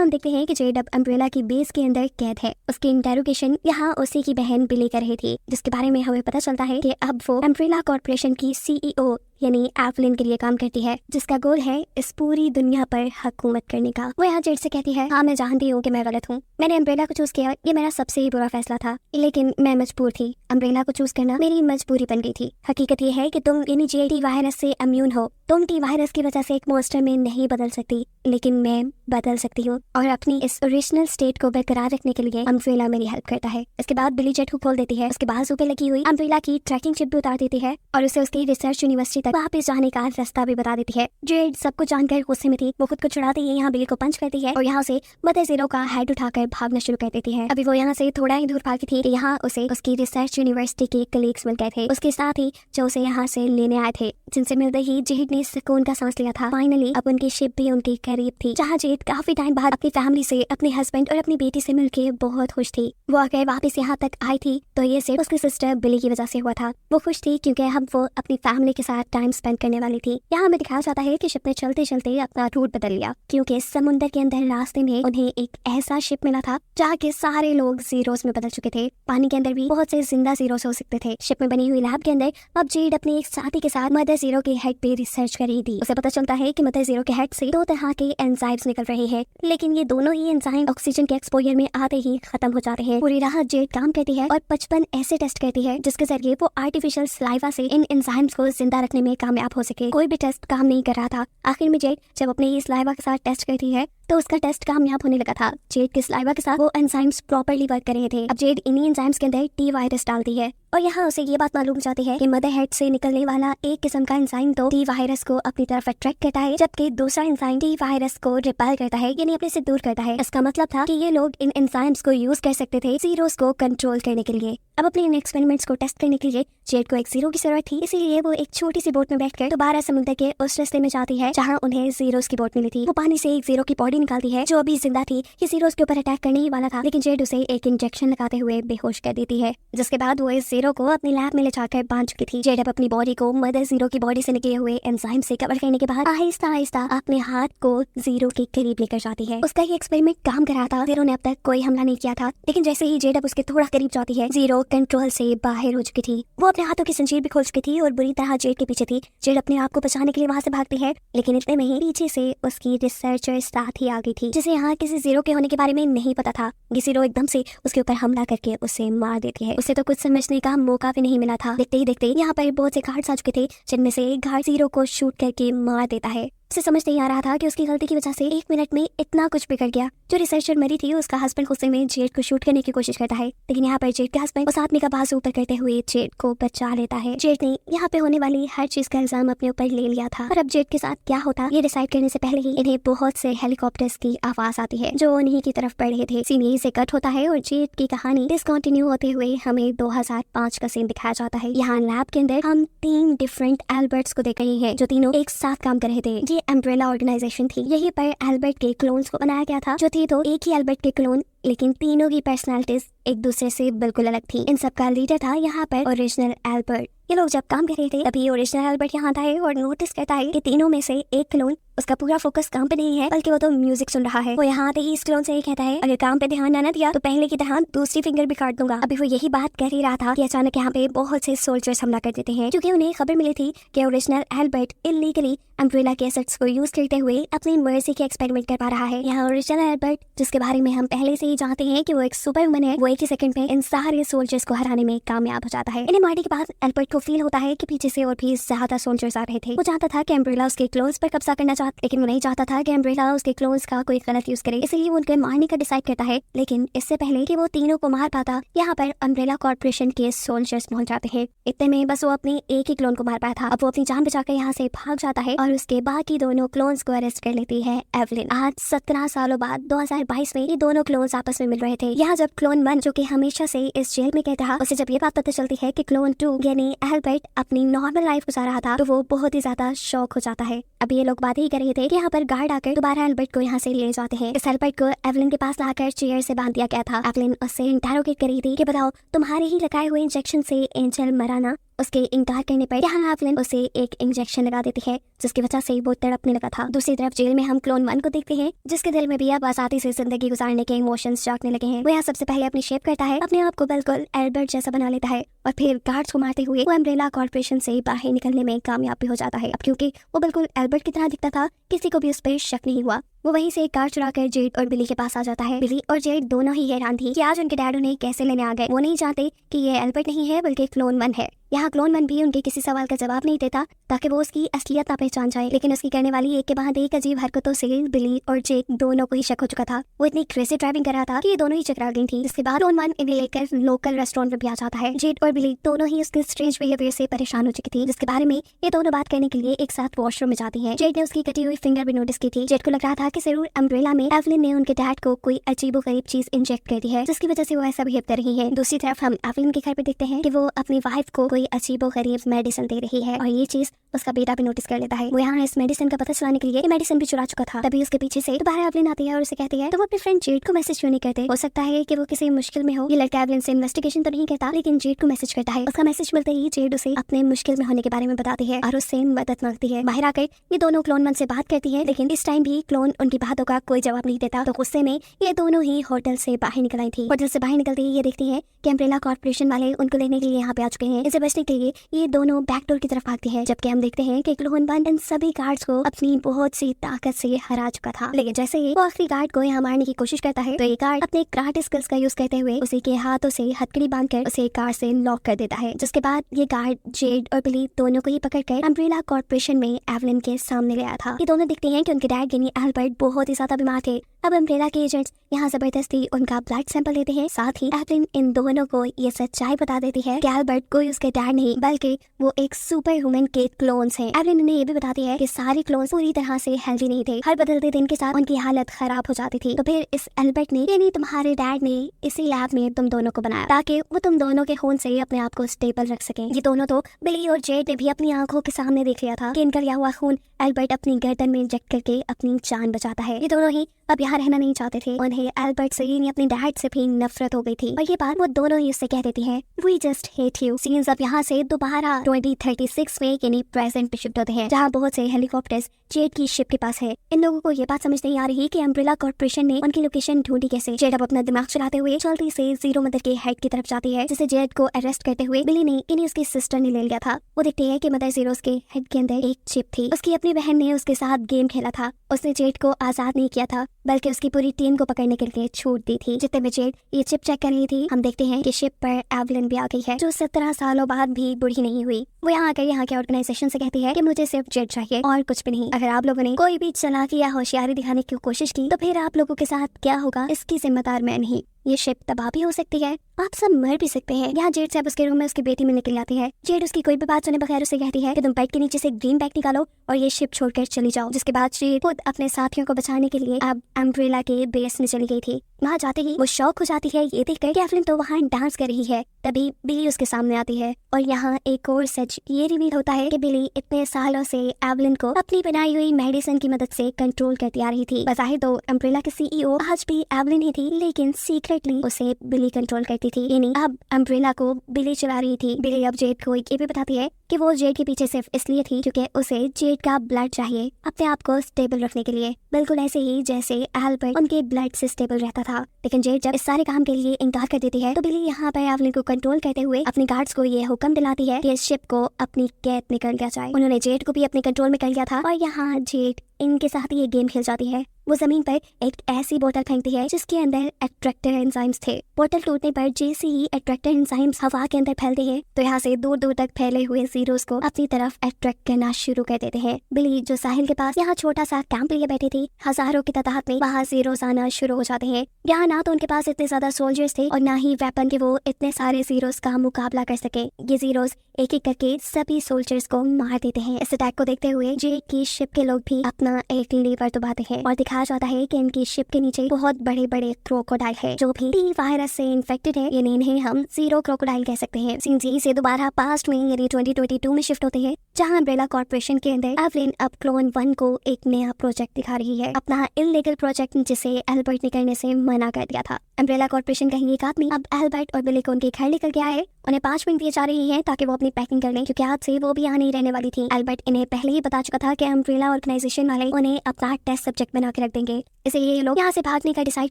हम देखते हैं कि जेड अब अम्ब्रेला की बेस के अंदर कैद है। उसकी इंटेरोगेशन यहाँ उसी की बहन बिली कर रही थी, जिसके बारे में हमें पता चलता है कि अब वो अम्ब्रेला कॉर्पोरेशन की सीईओ यानी एवलिन के लिए काम करती है, जिसका गोल है इस पूरी दुनिया पर हुकूमत करने का। वो यहाँ जेड से कहती है हाँ मैं जानती हूँ कि मैं गलत हूँ, मैंने अम्ब्रेला को चूज किया, ये मेरा सबसे ही बुरा फैसला था, लेकिन मैं मजबूर थी। अम्ब्रेला को चूज करना मेरी मजबूरी बन गई थी। हकीकत ये है कि तुम यानी जेड टी वायरस से इम्यून हो। तुम टी वायरस की वजह से एक मॉन्स्टर में नहीं बदल सकती, लेकिन मैं बदल सकती हूँ और अपनी इस ओरिजिनल स्टेट को बरकरार रखने के लिए अम्ब्रेला मेरी हेल्प करता है। इसके बाद बिली जेड को खोल देती है, उसके बाजू पे लगी हुई अम्ब्रेला की ट्रैकिंग चिप भी उतार देती है और उसे उसकी रिसर्च यूनिवर्सिटी तक वापस जाने का रास्ता भी बता देती है। जेड सब कुछ जानकर गुस्से में थी। वो खुद को छुड़ाते ही यहाँ बिली को पंच करती है और यहाँ से मदर जीरो का हेड उठाकर भागना शुरू कर देती है। अभी वो यहाँ से थोड़ा ही दूर भागी थी कि यहाँ उसे उसकी रिसर्च यूनिवर्सिटी के कलीग्स मिल गए थे, उसके साथ ही जो उसे यहाँ से लेने आए थे, जिनसे मिलते ही जेड ने सुकून का सांस लिया था। फाइनली अब उनकी शिप भी उनके करीब थी, जहाँ जेड काफी टाइम बाद अपनी फैमिली से, अपने हस्बैंड और अपनी बेटी से मिलकर बहुत खुश थी। वो अगर वापस यहाँ तक आई थी तो ये सिर्फ उसकी सिस्टर बिली की वजह से हुआ था। वो खुश थी क्योंकि अब वो अपनी फैमिली के साथ टाइम स्पेंड करने वाली थी। यहाँ हमें दिखाया जाता है कि शिप ने चलते चलते अपना रूट बदल लिया, क्योंकि समुद्र के अंदर रास्ते में उन्हें एक ऐसा शिप मिला था जहाँ के सारे लोग जीरोस में बदल चुके थे। पानी के अंदर भी बहुत से जिंदा जीरोस हो सकते थे। शिप में बनी हुई लैब के अंदर अब जेड अपने एक साथी के साथ मदर जीरो के हेड पे रिसर्च कर रही थी। उसे पता चलता है कि मदर जीरो के हेड से 2 तरह के एंजाइम्स निकल रहे हैं, लेकिन ये दोनों ही एंजाइम ऑक्सीजन के एक्सपोजर में आते ही खत्म हो जाते हैं। पूरी रात जेड काम करती है और 55 ऐसे टेस्ट करती है जिसके जरिए वो आर्टिफिशियल सलाइवा से इन एंजाइम्स को जिंदा रखने में कामयाब हो सके। कोई भी टेस्ट काम नहीं कर रहा था। आखिर में जेड जब अपने इस सलाइवा के साथ टेस्ट करती है तो उसका टेस्ट कामयाब होने लगा था। जेड के सलाइवा के साथ वो एंजाइम्स प्रॉपर्ली वर्क कर रहे थे। अब जेड इन्हीं एंजाइम्स के अंदर टी वायरस डालती है और यहाँ उसे ये बात मालूम जाती है कि मदर हेड से निकलने वाला एक किस्म का एंजाइम तो टी वायरस को अपनी तरफ अट्रैक्ट करता है, जबकि दूसरा एंजाइम टी वायरस को रिपेल करता है, यानी अपने से दूर करता है। इसका मतलब था कि ये लोग इन एंजाइम्स को यूज कर सकते थे जीरोस को कंट्रोल करने के लिए। अब अपने इन एक्सपेरिमेंट्स को टेस्ट करने के लिए जेड को एक जीरो की जरूरत थी, इसीलिए वो एक छोटी सी बोट में बैठकर दोबारा समुद्र के उस रास्ते में जाती है जहाँ उन्हें जीरोस की बोट मिली थी। वो पानी से एक जीरो की बॉडी निकालती है जो अभी जिंदा थी। ये जीरोस के ऊपर अटैक करने ही वाला था, लेकिन जेड उसे एक इंजेक्शन लगाते हुए बेहोश कर देती है, जिसके बाद वो इस जीरो को अपनी लैब में ले जाकर बांध चुकी थी। जेड अब अपनी बॉडी को मदर जीरो की बॉडी से निकले हुए एंजाइम से कवर करने के बाद आहिस्ता आहिस्ता अपने हाथ को जीरो के करीब लेकर जाती है। उसका ये एक्सपेरिमेंट काम कर रहा था। जीरो ने अब तक कोई हमला नहीं किया था, लेकिन जैसे ही जेड अब उसके थोड़ा करीब जाती है, जीरो कंट्रोल से बाहर हो चुकी थी। वो अपने हाथों की जंजीर भी खोल चुकी थी और बुरी तरह जेड के पीछे थी। जेड अपने आप को बचाने के लिए वहाँ से भागती है, लेकिन इतने में ही पीछे से उसकी रिसर्चर साथ ही आ गई थी, जिसे यहाँ किसी जीरो के होने के बारे में नहीं पता था। ये जीरो एकदम से उसके ऊपर हमला करके उसे मार देती है। उसे तो कुछ समझने का मौका भी नहीं मिला था। देखते ही देखते यहाँ पर बहुत से गार्ड्स आ चुके थे, जिनमें से एक गार्ड जीरो को शूट करके मार देता है। उसे समझ नहीं आ रहा था कि उसकी गलती की वजह से 1 मिनट में इतना कुछ बिगड़ गया। जो रिसर्चर मरी थी उसका हस्बैंड गुस्से में जेड को शूट करने की कोशिश करता है, लेकिन यहाँ पर जेड के हस्बैंड उस आदमी का बाजू ऊपर करते हुए जेड को बचा लेता है। जेड ने यहाँ पे होने वाली हर चीज का इल्जाम अपने ऊपर ले लिया था और अब जेड के साथ क्या होता ये डिसाइड करने से पहले ही इन्हें बहुत से हेलीकॉप्टर्स की आवाज आती है जो उन्हीं की तरफ बढ़ रहे थे। सीन यहीं से कट होता है और जेड की कहानी डिसकंटिन्यू होते हुए हमें 2005 का सीन दिखाया जाता है। यहाँ लैब के अंदर हम 3 डिफरेंट एल्बर्ट्स को देख रहे हैं जो तीनों एक साथ काम कर रहे थे। ये अम्ब्रेला ऑर्गेनाइजेशन थी। यही पर एल्बर्ट के क्लोन्स को बनाया गया था, जो थे तो एक ही एल्बर्ट के क्लोन लेकिन तीनों की पर्सनालिटीज एक दूसरे से बिल्कुल अलग थी। इन सब का लीडर था यहाँ पर ओरिजिनल एल्बर्ट। ये लोग जब काम कर रहे थे तभी ओरिजिनल एल्बर्ट यहाँ आता है और नोटिस करता है कि तीनों में से एक क्लोन, उसका पूरा फोकस काम पे नहीं है बल्कि वो तो म्यूजिक सुन रहा है। वो यहाँ आते ही इस क्लोन से ये कहता है, अगर काम पे ध्यान ना दिया तो पहले की तरह दूसरी फिंगर भी काट दूंगा। अभी वो यही बात कर ही रहा था कि अचानक यहाँ पे बहुत से सोल्जर्स हमला कर देते हैं, क्योंकि उन्हें खबर मिली थी कि ओरिजिनल एल्बर्ट इलीगली अम्ब्रेला के एसेट्स को यूज करते हुए अपनी मर्जी के एक्सपेरिमेंट कर पा रहा है। यहाँ ओरिजिनल एल्बर्ट, जिसके बारे में हम पहले से ही जानते हैं कि वो एक सुपर वुमन है, वो एक ही सेकंड में इन सारे सोल्जर्स को हराने में कामयाब हो जाता है। इन्हें मारने के बाद एल्बर्ट को फील होता है कि पीछे से और भी ज्यादा सोल्जर्स आ रहे थे। वो चाहता था कि अम्ब्रेला उसके क्लोन्स पर कब्जा करना चाहता, लेकिन वो नहीं चाहता था कि अम्ब्रेला उसके क्लोन्स का कोई गलत यूज करे, इसलिए वो उनके मारने का डिसाइड करता है। लेकिन इससे पहले कि वो तीनों को मार पाता, यहाँ पर अम्ब्रेला कॉर्पोरेशन के सोल्जर्स पहुंच जाते हैं। इतने में बस वो अपने एक ही क्लोन को मार पाया था। अब वो अपनी जान बचाकर यहाँ से भाग जाता है और उसके बाकी दोनों क्लोन्स को अरेस्ट कर लेती है एवलिन। आज 17 सालों बाद 2022 में ये दोनों क्लोन्स आपस में मिल रहे थे। यहाँ जब क्लोन 1, जो कि हमेशा से इस जेल में कहता रहा, उसे जब ये बात पता चलती है कि क्लोन 2 यानी एल्बर्ट अपनी नॉर्मल लाइफ गुजार रहा था, तो वो बहुत ही ज्यादा शॉक हो जाता है। अभी ये लोग बात ही कर रहे थे कि यहाँ पर गार्ड आकर दोबारा एल्बर्ट को यहाँ से ले जाते हैं। इस एल्बर्ट को एवलिन के पास लाकर चेयर से बांध दिया गया था। एवलिन उससे इंटरोगेट कर रही थी कि बताओ, तुम्हारे ही लगाए हुए इंजेक्शन से एंजल मरा ना। उसके इनकार करने पर यहाँ एवलिन उसे एक इंजेक्शन लगा देती है, जिसकी वजह से वो तड़पने लगा था। दूसरी तरफ जेल में हम क्लोन 1 को देखते हैं, जिसके दिल में भी अब आजादी से जिंदगी गुजारने के इमोशंस जागने लगे हैं। वो यहाँ सबसे पहले अपनी शेप करता है, अपने आप को बिल्कुल एल्बर्ट जैसा बना लेता है और फिर गार्ड्स को मारते हुए वो अम्ब्रेला कॉर्पोरेशन से बाहर निकलने में कामयाब भी हो जाता है। अब क्योंकि वो बिल्कुल एल्बर्ट की तरह दिखता था, किसी को भी उस पर शक नहीं हुआ। वो वहीं से एक कार चुराकर जेड और बिली के पास आ जाता है। बिली और जेड दोनों ही हैरान थी कि आज उनके डैड उन्हें कैसे लेने आ गए। वो नहीं चाहते कि ये एल्बर्ट नहीं है बल्कि क्लोन 1 है। यहाँ क्लोन 1 भी उनके किसी सवाल का जवाब नहीं देता ताकि वो उसकी असलियत ना पहचान जाए, लेकिन उसकी करने वाली एक के बाद एक अजीब हरकतों से बिली और जेड दोनों को ही शक हो चुका था। वो इतनी क्रेजी ड्राइविंग कर रहा था कि ये दोनों ही चकरा गई थी। जिसके बाद क्लोन 1 इन्हें लेकर लोकल रेस्टोरेंट में भी आ जाता है। जेड और बिली दोनों ही उसके स्ट्रेंज बिहेवियर से परेशान हो चुकी थी, जिसके बारे में ये दोनों बात करने के लिए एक साथ वॉशरूम में जाती है। जेड ने उसकी कटी हुई फिंगर भी नोटिस की थी। जेड को लग रहा था कि जरूर अम्ब्रेला में एवलिन ने उनके डैड को कोई अजीबोगरीब चीज इंजेक्ट कर दी है, जिसकी वजह से वो ऐसा बिहेव कर रही है। दूसरी तरफ हम एवलिन के घर पे देखते हैं कि वो अपनी वाइफ को कोई अजीबोगरीब मेडिसिन दे रही है और ये चीज उसका बेटा भी नोटिस कर लेता है। वो यहाँ इस मेडिसिन का पता चलाने के लिए मेडिसिन भी चुरा चुका था। तभी उसके पीछे से दोबारा एवलिन आती है और उसे कहती है, तुम अपने फ्रेंड जेड को मैसेज क्यों नहीं करते? हो सकता है कि वो किसी मुश्किल में हो। ये लड़का एवलिन से इन्वेस्टिगेशन तो नहीं करता, लेकिन जेड को मैसेज करता है। उसका मैसेज मिलते ही जेड उसे अपने मुश्किल में होने के बारे में बताती है और उससे मदद मांगती है। बाहर आकर ये दोनों क्लोन 1 से बात करती है, लेकिन इस टाइम भी क्लोन उनकी बातों का कोई जवाब नहीं देता। तो गुस्से में ये दोनों ही होटल से बाहर निकल आई थी। होटल से बाहर निकलते ही ये देखती है कि अम्ब्रेला कॉर्पोरेशन वाले उनको लेने के लिए यहाँ पे आ चुके हैं। इसे बचने के लिए ये दोनों बैकडोर की तरफ भागती है, जबकि हम देखते हैं कि क्लोन 1 इन सभी गार्ड्स को अपनी बहुत सी ताकत से हरा चुका था। लेकिन जैसे ही वो आखिरी गार्ड को यहाँ मारने की कोशिश करता है, तो ये गार्ड अपने कराटे स्किल्स का यूज करते हुए उसी के हाथों से हथकड़ी बांधकर उसे कार से लॉक कर देता है। जिसके बाद ये गार्ड जेड और बिली दोनों को ही पकड़कर अम्ब्रेला कॉर्पोरेशन में एवलिन के सामने ले आया था। ये दोनों देखते हैं कि उनके डैड यानी एल्बर्ट बहुत ही ज्यादा बीमार थे। अब अम्ब्रेला के एजेंट्स यहाँ जबरदस्ती उनका ब्लड सैंपल लेते हैं। साथ ही एवलिन इन दोनों को ये सच्चाई बता देती है कि एल्बर्ट कोई उसके डैड नहीं बल्कि वो एक सुपर वुमन के क्लोन्स हैं। एवलिन उन्हें ये भी बताती है कि सारे क्लोन्स पूरी तरह से हेल्दी नहीं थे, हर बदलते दिन के साथ उनकी हालत खराब हो जाती थी। तो फिर इस एल्बर्ट ने यानी तुम्हारे डैड ने इसी लैब में तुम दोनों को बनाया ताकि वो तुम दोनों के खून से अपने आप को स्टेबल रख सकें। ये दोनों तो बिली और जेड ने भी अपनी आंखों के सामने देख लिया था कि इनका लिया हुआ खून एल्बर्ट अपनी गर्दन में इंजेक्ट करके अपनी जान बचाता है। ये दोनों ही अब यहाँ रहना नहीं चाहते थे। उन्हें एल्बर्ट से यानी अपने डैड से भी नफरत हो गई थी और ये बात वो दोनों ही उससे कह देती हैं, we just hate you. Scenes अब यहाँ से दोबारा 2036 में यानी प्रेजेंट पे शिफ्ट होते हैं, जहाँ बहुत से हेलीकॉप्टर्स जेड की शिप के पास है। इन लोगों को ये बात समझ नहीं आ रही कि अम्ब्रेला कॉर्पोरेशन ने उनकी लोकेशन ढूंढी कैसे। जेड अब अपना दिमाग चलाते हुए जल्दी से जीरो मदर के हेड की तरफ जाती है, जिसे जेड को अरेस्ट करते हुए बिली ने यानी उसकी सिस्टर ने ले लिया था। वो देखती है कि मदर जीरोस के हेड के अंदर एक चिप थी। उसकी अपनी बहन ने उसके साथ गेम खेला था। उसने जेड को आजाद नहीं किया था बल्कि उसकी पूरी टीम को पकड़ने के लिए छूट दी थी। जितने में जेड ये चिप चेक कर रही थी, हम देखते हैं कि शिप पर एवलिन भी आ गई है, जो 17 सालों बाद भी बूढ़ी नहीं हुई। वो यहाँ आकर यहाँ के ऑर्गेनाइजेशन से कहती है कि मुझे सिर्फ जेड चाहिए और कुछ भी नहीं। अगर आप लोगों ने कोई भी चालाकी या होशियारी दिखाने की कोशिश की तो फिर आप लोगों के साथ क्या होगा इसकी जिम्मेदार मैं नहीं। ये शिप तबाह भी हो सकती है, आप सब मर भी सकते हैं। यहाँ जेड साहब उसके रूम में उसकी बेटी मिलने के लिए आती है। जेड उसकी कोई भी बात सुने बगैर उसे कहती है कि तुम बेड के नीचे से ग्रीन बैग निकालो और ये शिप छोड़कर चली जाओ। जिसके बाद जेड खुद अपने साथियों को बचाने के लिए अब अम्ब्रेला के बेस में चली गई थी। वहाँ जाते ही वो शौक हो जाती है ये देखकर कि एवलिन तो वहाँ डांस कर रही है। तभी बिली उसके सामने आती है और यहाँ एक और सच ये रिवील होता है कि बिली इतने सालों से एवलिन को अपनी बनाई हुई मेडिसिन की मदद से कंट्रोल करती आ रही थी। बज़ाहिर तो अम्ब्रेला के सीईओ आज भी एवलिन ही थी, लेकिन सीक्रेटली उसे बिली कंट्रोल करती थी। यानी अब अम्ब्रेला को बिली चला रही थी। बिली अब जेड को ये भी बताती है कि वो जेड के पीछे सिर्फ इसलिए थी क्योंकि उसे जेड का ब्लड चाहिए अपने आप को स्टेबल रखने के लिए, बिल्कुल ऐसे ही जैसे एल्बर्ट उनके ब्लड से स्टेबल रहता था। लेकिन जेड जब इस सारे काम के लिए इनकार कर देती है तो बिली यहाँ पर एवलिन को कंट्रोल करते हुए अपने गार्ड्स को ये हुक्म दिलाती है कि इस शिप को अपनी कैद में कर लिया जाए। उन्होंने जेड को भी अपने कंट्रोल में कर लिया था और यहाँ जेड इनके साथ ये गेम खेल जाती है। वो जमीन पर एक ऐसी बोतल फेंकती है जिसके अंदर अट्रैक्टर एंजाइम्स थे। बोतल टूटने पर जैसे ही अट्रैक्टर एंजाइम्स हवा के अंदर फैलते हैं तो यहाँ से दूर दूर तक फैले हुए जीरोस को अपनी तरफ अट्रैक्ट करना शुरू कर देते हैं। बिली जो साहिल के पास यहाँ छोटा सा कैंप लिए बैठी थी, हजारों की तादाद में वहाँ जीरोस आना शुरू हो जाते हैं। यहाँ ना तो उनके पास इतने ज्यादा सोल्जर्स थे और ना ही वेपन के वो इतने सारे जीरोस का मुकाबला कर सके। ये जीरोस एक एक करके सभी सोल्जर्स को मार देते हैं। इस अटैक को देखते हुए जेड की शिप के लोग भी अपना एक लीवर दबाते हैं और दिखाया जाता है कि इनकी शिप के नीचे बहुत बड़े बड़े क्रोकोडाइल है जो भी टी वायरस से इन्फेक्टेड है। यानी इन्हें हम जीरो क्रोकोडाइल कह सकते हैं। सीन जी से दोबारा पास्ट में यानी 2022 में शिफ्ट होते हैं, जहां अम्ब्रेला कॉर्पोरेशन के अंदर एवलिन अब क्लोन 1 को एक नया प्रोजेक्ट दिखा रही है, अपना इलीगल प्रोजेक्ट जिसे एल्बर्ट ने करने से मना कर दिया था। अम्ब्रेला कॉर्पोरेशन का ही एक आदमी अब एल्बर्ट और बिली को उनके घर लेकर गया है। उन्हें 5 मिनट दिए जा रही है ताकि वो अपनी पैकिंग कर लें, क्योंकि आज से वो भी यहाँ नहीं रहने वाली थी। एल्बर्ट इन्हें पहले ही बता चुका था कि अम्ब्रेला ऑर्गेनाइजेशन वाले उन्हें अपना टेस्ट सब्जेक्ट बना के रख देंगे। इसलिए ये लोग यहाँ से भागने का डिसाइड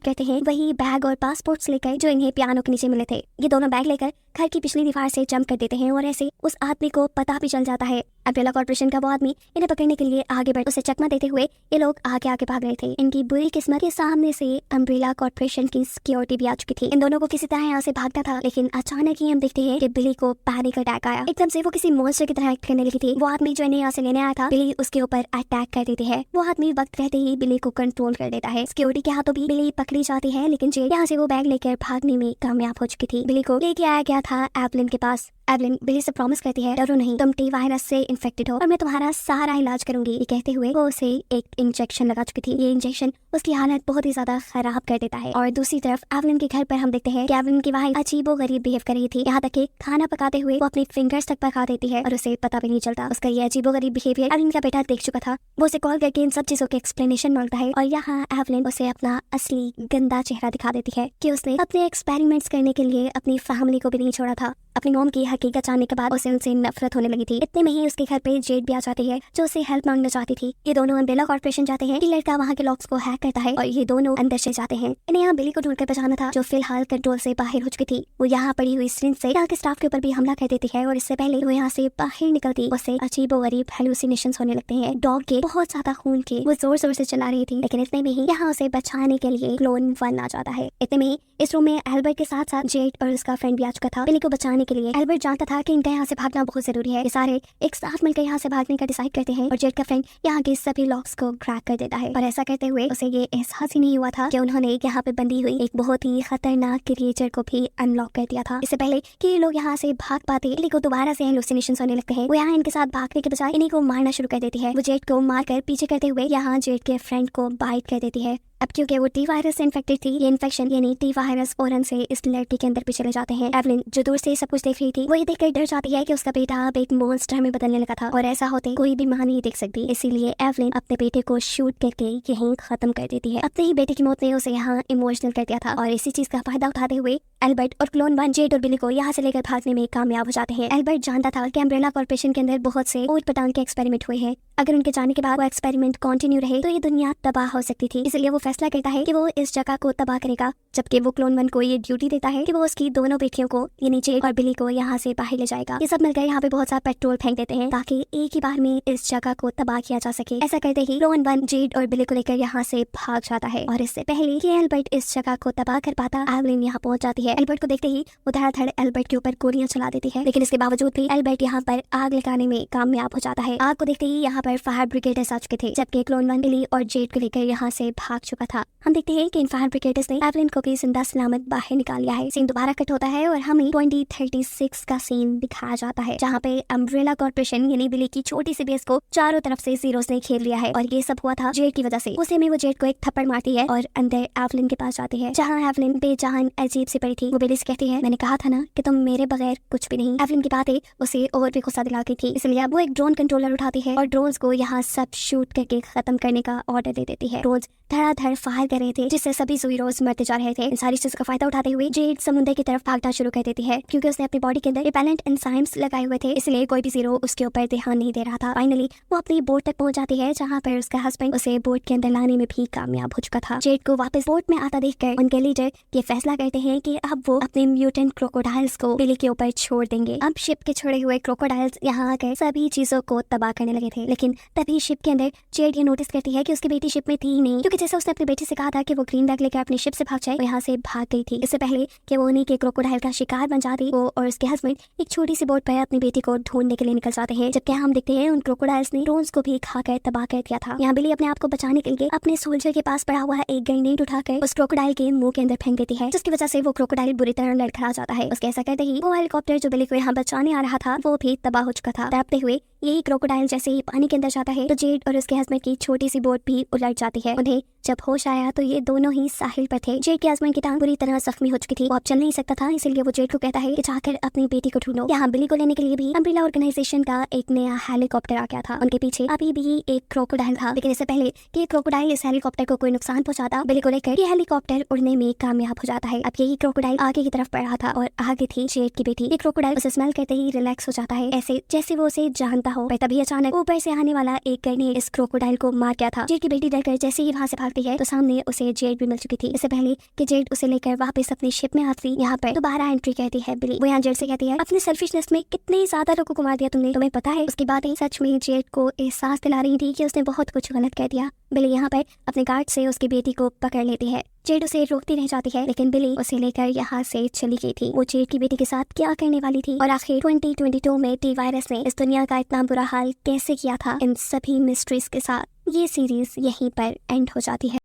करते हैं, वही बैग और पासपोर्ट्स लेकर जो इन्हें पियानो के नीचे मिले थे। ये दोनों बैग लेकर घर की पिछली दीवार से जंप कर देते हैं और ऐसे उस आदमी को पता भी चल जाता है। अम्ब्रेला कॉर्पोरेशन का वो आदमी इन्हें पकड़ने के लिए आगे बढ़ उसे चकमा देते हुए ये लोग आगे आगे भाग रहे थे। इनकी बुरी किस्मत के सामने से अम्ब्रेला कॉर्पोरेशन की सिक्योरिटी भी आ चुकी थी। इन दोनों को किसी तरह यहाँ से भागना था, लेकिन अचानक ही हम देखते हैं कि बिली को पैनिक अटैक आया। एकदम से वो किसी मॉन्स्टर की तरह एक्ट करने लगी थी। वो आदमी जो इन्हें यहाँ से लेने आया था, बिली उसके ऊपर अटैक कर देती है। वो आदमी वक्त रहते ही बिली को कंट्रोल कर देता है। सिक्योरिटी के हाथों भी बिली पकड़ी जाती है, लेकिन जेड यहाँ से वो बैग लेकर भागने में कामयाब हो चुकी थी। बिली को लेके आया गया था एवलिन के पास। एवलिन बिली से प्रॉमिस करती है, डरो नहीं, तुम टी वायरस से इन्फेक्टेड हो और मैं तुम्हारा सारा इलाज करूंगी। ये कहते हुए वो उसे एक इंजेक्शन लगा चुकी थी। ये इंजेक्शन उसकी हालत बहुत ही ज्यादा खराब कर देता है। और दूसरी तरफ एवलिन के घर पर हम देखते हैं कि एवलिन की वाइफ अजीबोगरीब बिहेव कर रही थी। यहाँ तक कि खाना पकाते हुए वो अपनी फिंगर्स तक पका देती है और उसे पता भी नहीं चलता। उसका ये अजीबोगरीब बिहेवियर एवलिन का बेटा देख चुका था। वो उसे कॉल करके इन सब चीजों के एक्सप्लेनेशन मांगता है और यहाँ एवलिन उसे अपना असली गंदा चेहरा दिखा देती है कि उसने अपने एक्सपेरिमेंट्स करने के लिए अपनी फैमिली को भी नहीं छोड़ा था। अपनी मॉम की हकीकत जानने के बाद उसे उनसे नफरत होने लगी थी। इतने में ही उसके घर पे जेड भी आ जाती है जो उसे हेल्प मांगना चाहती थी। ये दोनों अम्ब्रेला कॉर्पोरेशन जाते हैं। लड़का वहाँ के लॉक्स को हैक करता है और ये दोनों अंदर से जाते हैं। इन्हें यहाँ बिली को ढूंढकर बचाना था जो फिलहाल कंट्रोल से बाहर हो चुकी थी। वो यहाँ पड़ी हुई सिरिंज से यहाँ के स्टाफ के ऊपर भी हमला कर देती है और इससे पहले वो यहाँ से बाहर निकलती उसे अजीबोगरीब हेलुसिनेशंस होने लगते हैं। डॉग के बहुत ज्यादा खून के वो जोर जोर से चला रही थी, लेकिन इतने में ही यहाँ उसे बचाने के लिए क्लोन 1 आ जाता है। इतने में ही इस रूम में एल्बर्ट के साथ साथ जेड और उसका फ्रेंड भी आ चुका था। बिली को बचाने के लिए एल्बर्ट जानता था कि इनका यहाँ से भागना बहुत जरूरी है। ये सारे एक साथ मिलकर यहाँ से भागने का डिसाइड करते हैं और जेड का फ्रेंड यहाँ के सभी लॉक्स को क्रैक कर देता है। और ऐसा करते हुए उसे ये एहसास ही नहीं हुआ था कि उन्होंने यहाँ पे बंधी हुई एक बहुत ही खतरनाक क्रिएचर को भी अनलॉक कर दिया था। इससे पहले कि ये लोग यहाँ से भाग पाते, बिली को दोबारा से हेलुसिनेशंस होने लगते हैं। वो यहाँ इनके साथ भागने के बजाय इन्हीं को मारना शुरू कर देती है। वो जेड को मारकर पीछे करते हुए यहाँ जेड के फ्रेंड को बाइट कर देती है। अब क्योंकि वो टी वायरस से इन्फेक्टेड थी, ये इन्फेक्शन यानी टी वायरस फौरन से इस लड़की के अंदर भी चले जाते हैं। एवलिन जो दूर से सब कुछ देख रही थी, वो ये देखकर डर जाती है कि उसका बेटा अब एक मॉन्स्टर में बदलने लगा था और ऐसा होते कोई भी मां नहीं देख सकती। इसीलिए एवलिन अपने बेटे को शूट करके यहीं खत्म कर देती है। अपने ही बेटे की मौत ने उसे यहाँ इमोशनल कर दिया था और इसी चीज का फायदा उठाते हुए एल्बर्ट और क्लोन 1 जेड और बिली को यहाँ से लेकर भागने में कामयाब हो जाते हैं। एल्बर्ट जानता था कि अम्ब्रेला कॉर्पोरेशन के अंदर बहुत से ऊट पटांग के एक्सपेरिमेंट हुए हैं। अगर उनके जाने के बाद वो एक्सपेरिमेंट कंटिन्यू रहे तो ये दुनिया तबाह हो सकती थी। इसलिए वो फैसला करता है कि वो इस जगह को तबाह करेगा, जबकि वो क्लोन 1 को ये ड्यूटी देता है कि वो उसकी दोनों बेटियों को यानी जेड और बिली को यहाँ से बाहर ले जाएगा। ये सब मिलकर यहाँ पे बहुत सारा पेट्रोल फेंक देते हैं ताकि एक ही बार में इस जगह को तबाह किया जा सके। ऐसा करते ही क्लोन 1 जेड और बिली को लेकर यहाँ से भाग जाता है और इससे पहले कि एल्बर्ट इस जगह को तबाह कर पाता, एवलिन यहाँ पहुंच जाती है। एल्बर्ट को देखते ही वो धड़ाधड़ एल्बर्ट के ऊपर गोलियां चला देती है, लेकिन इसके बावजूद भी एल्बर्ट यहाँ पर आग लगाने में कामयाब हो जाता है। आग को देखते ही यहाँ पर फायर ब्रिगेडर्स आ चुके थे, जबकि क्लोन 1 बिली और जेड को लेकर यहाँ से भाग चुका चुका था। हम देखते हैं कि इन फायर ब्रिगेडर्स ने एवलिन को भी जिंदा सलामत बाहर निकाल लिया है। सीन दोबारा कट होता है और हमें 2036 का सीन दिखाया जाता है, जहाँ पे अम्ब्रेला कॉर्पोरेशन यानी बिली की छोटी सी बेस को चारों तरफ से जीरोस ने घेर लिया है। और ये सब हुआ था जेड की वजह से। उसे में वो जेड को एक थप्पड़ मारती है और अंदर एवलिन के पास जाती है, जहाँ एवलिन बेजान अजीब सी पड़ी थी। वो बिली से कहती है, मैंने कहा था ना कि तुम मेरे बगैर कुछ भी नहीं। एवलिन की बातें उसे और भी गुस्सा दिला गई थी, इसलिए अब वो एक ड्रोन कंट्रोलर उठाती है और ड्रोन्स को यहाँ सब शूट करके खत्म करने का ऑर्डर दे देती है। ड्रोन्स धड़ाधड़ फायर कर रहे थे, जिससे सभी ज़ीरोस मरते जा रहे थे। इन सारी चीज़ों का फायदा उठाते हुए जेड समुद्र की तरफ भागना शुरू कर देती है, क्योंकि उसने अपनी बॉडी के अंदर रिपेलेंट एंजाइम्स लगाए हुए थे, इसलिए कोई भी जीरो उसके ऊपर ध्यान नहीं दे रहा था। फाइनली वो अपनी बोट तक पहुंच जाती है, जहाँ पर उसका हस्बैंड उसे बोट के अंदर लाने में भी कामयाब हो चुका था। जेड को वापस बोट में आता देखकर उनके लीडर ये फैसला करते हैं कि अब वो अपने म्यूटेंट क्रोकोडाइल्स को बिली के ऊपर छोड़ देंगे। अब शिप के छोड़े हुए क्रोकोडाइल्स यहाँ आकर सभी चीजों को तबाह करने लगे थे, लेकिन तभी शिप के अंदर जेड ये नोटिस करती है कि उसकी बेटी शिप में थी ही नहीं, क्योंकि जैसे उसने अपनी बेटी से कहा था कि वो ग्रीन बैग लेकर अपनी शिप से भाग जाए, वो यहाँ से भाग गई थी। इससे पहले कि वो उन्हीं के क्रोकोडाइल का शिकार बन जाती, वो और उसके हस्बैंड एक छोटी सी बोट पर अपनी बेटी को ढूंढने के लिए निकल जाते हैं, जबकि हम देखते हैं उन क्रोकोडाइल्स ने ड्रोन्स को भी खाकर तबाह कर दिया था। यहाँ बिली अपने आप को बचाने के लिए अपने सोल्जर के पास पड़ा हुआ एक ग्रेनेड उठाकर उस क्रोकोडाइल के मुंह के अंदर फेंक देती है, जिसकी वजह से वो क्रोकोडाइल बुरी तरह लड़खड़ा जाता है। उसके ऐसा करते ही वो हेलीकॉप्टर जो बिली को यहाँ बचाने आ रहा था वो भी तबाह हो चुका था। तड़पते हुए यही क्रोकोडाइल जैसे ही पानी के अंदर जाता है तो जेड और उसके हस्बैंड की छोटी सी बोट भी उलट जाती है। उन्हें जब होश आया तो ये दोनों ही साहिल पर थे। जेड के हस्बैंड की टांग बुरी तरह जख्मी हो चुकी थी, वो अब चल नहीं सकता था, इसलिए वो जेड को कहता है कि जाकर अपनी बेटी को ढूंढो। यहाँ बिली को लेने के लिए भी अम्ब्रेला ऑर्गेनाइजेशन का एक नया हेलीकॉप्टर आ गया था। उनके पीछे अभी भी एक क्रोकोडाइल था, लेकिन इससे पहले कि क्रोकोडाइल इस हेलीकॉप्टर को कोई नुकसान पहुंचाता, बिली को लेकर ये हेलीकॉप्टर उड़ने में कामयाब हो जाता है। अब यही क्रोकोडाइल आगे की तरफ बढ़ रहा था और आगे थी जेड की बेटी। ये क्रोकोडाइल उसे स्मेल करते ही रिलैक्स हो जाता है, ऐसे जैसे वो उसे जानता हो। पर तभी अचानक ऊपर से आने वाला एक ग्रेनेड इस क्रोकोडाइल को मार गया था। जेड की बेटी डरकर जैसे ही वहां से भागती है तो सामने उसे जेड भी मिल चुकी थी। इससे पहले कि जेड उसे लेकर वापस अपनी शिप में आती, यहाँ पर दोबारा एंट्री करती है बिली। वो यहाँ जेड से कहती है, अपने सेल्फिशनेस में कितने ज्यादा लोगों को मार दिया तुमने, तुम्हें पता है? उसकी बातें सच में जेड को एहसास दिला रही थी कि उसने बहुत कुछ गलत कर दिया। बिली यहाँ पर अपने गार्ड से उसकी बेटी को पकड़ लेती है। जेड उसे रोकती रह जाती है, लेकिन बिली उसे लेकर यहाँ से चली गई थी। वो जेड की बेटी के साथ क्या करने वाली थी और आखिर 2022 में टी वायरस ने इस दुनिया का इतना बुरा हाल कैसे किया था, इन सभी मिस्ट्रीज के साथ ये सीरीज यहीं पर एंड हो जाती है।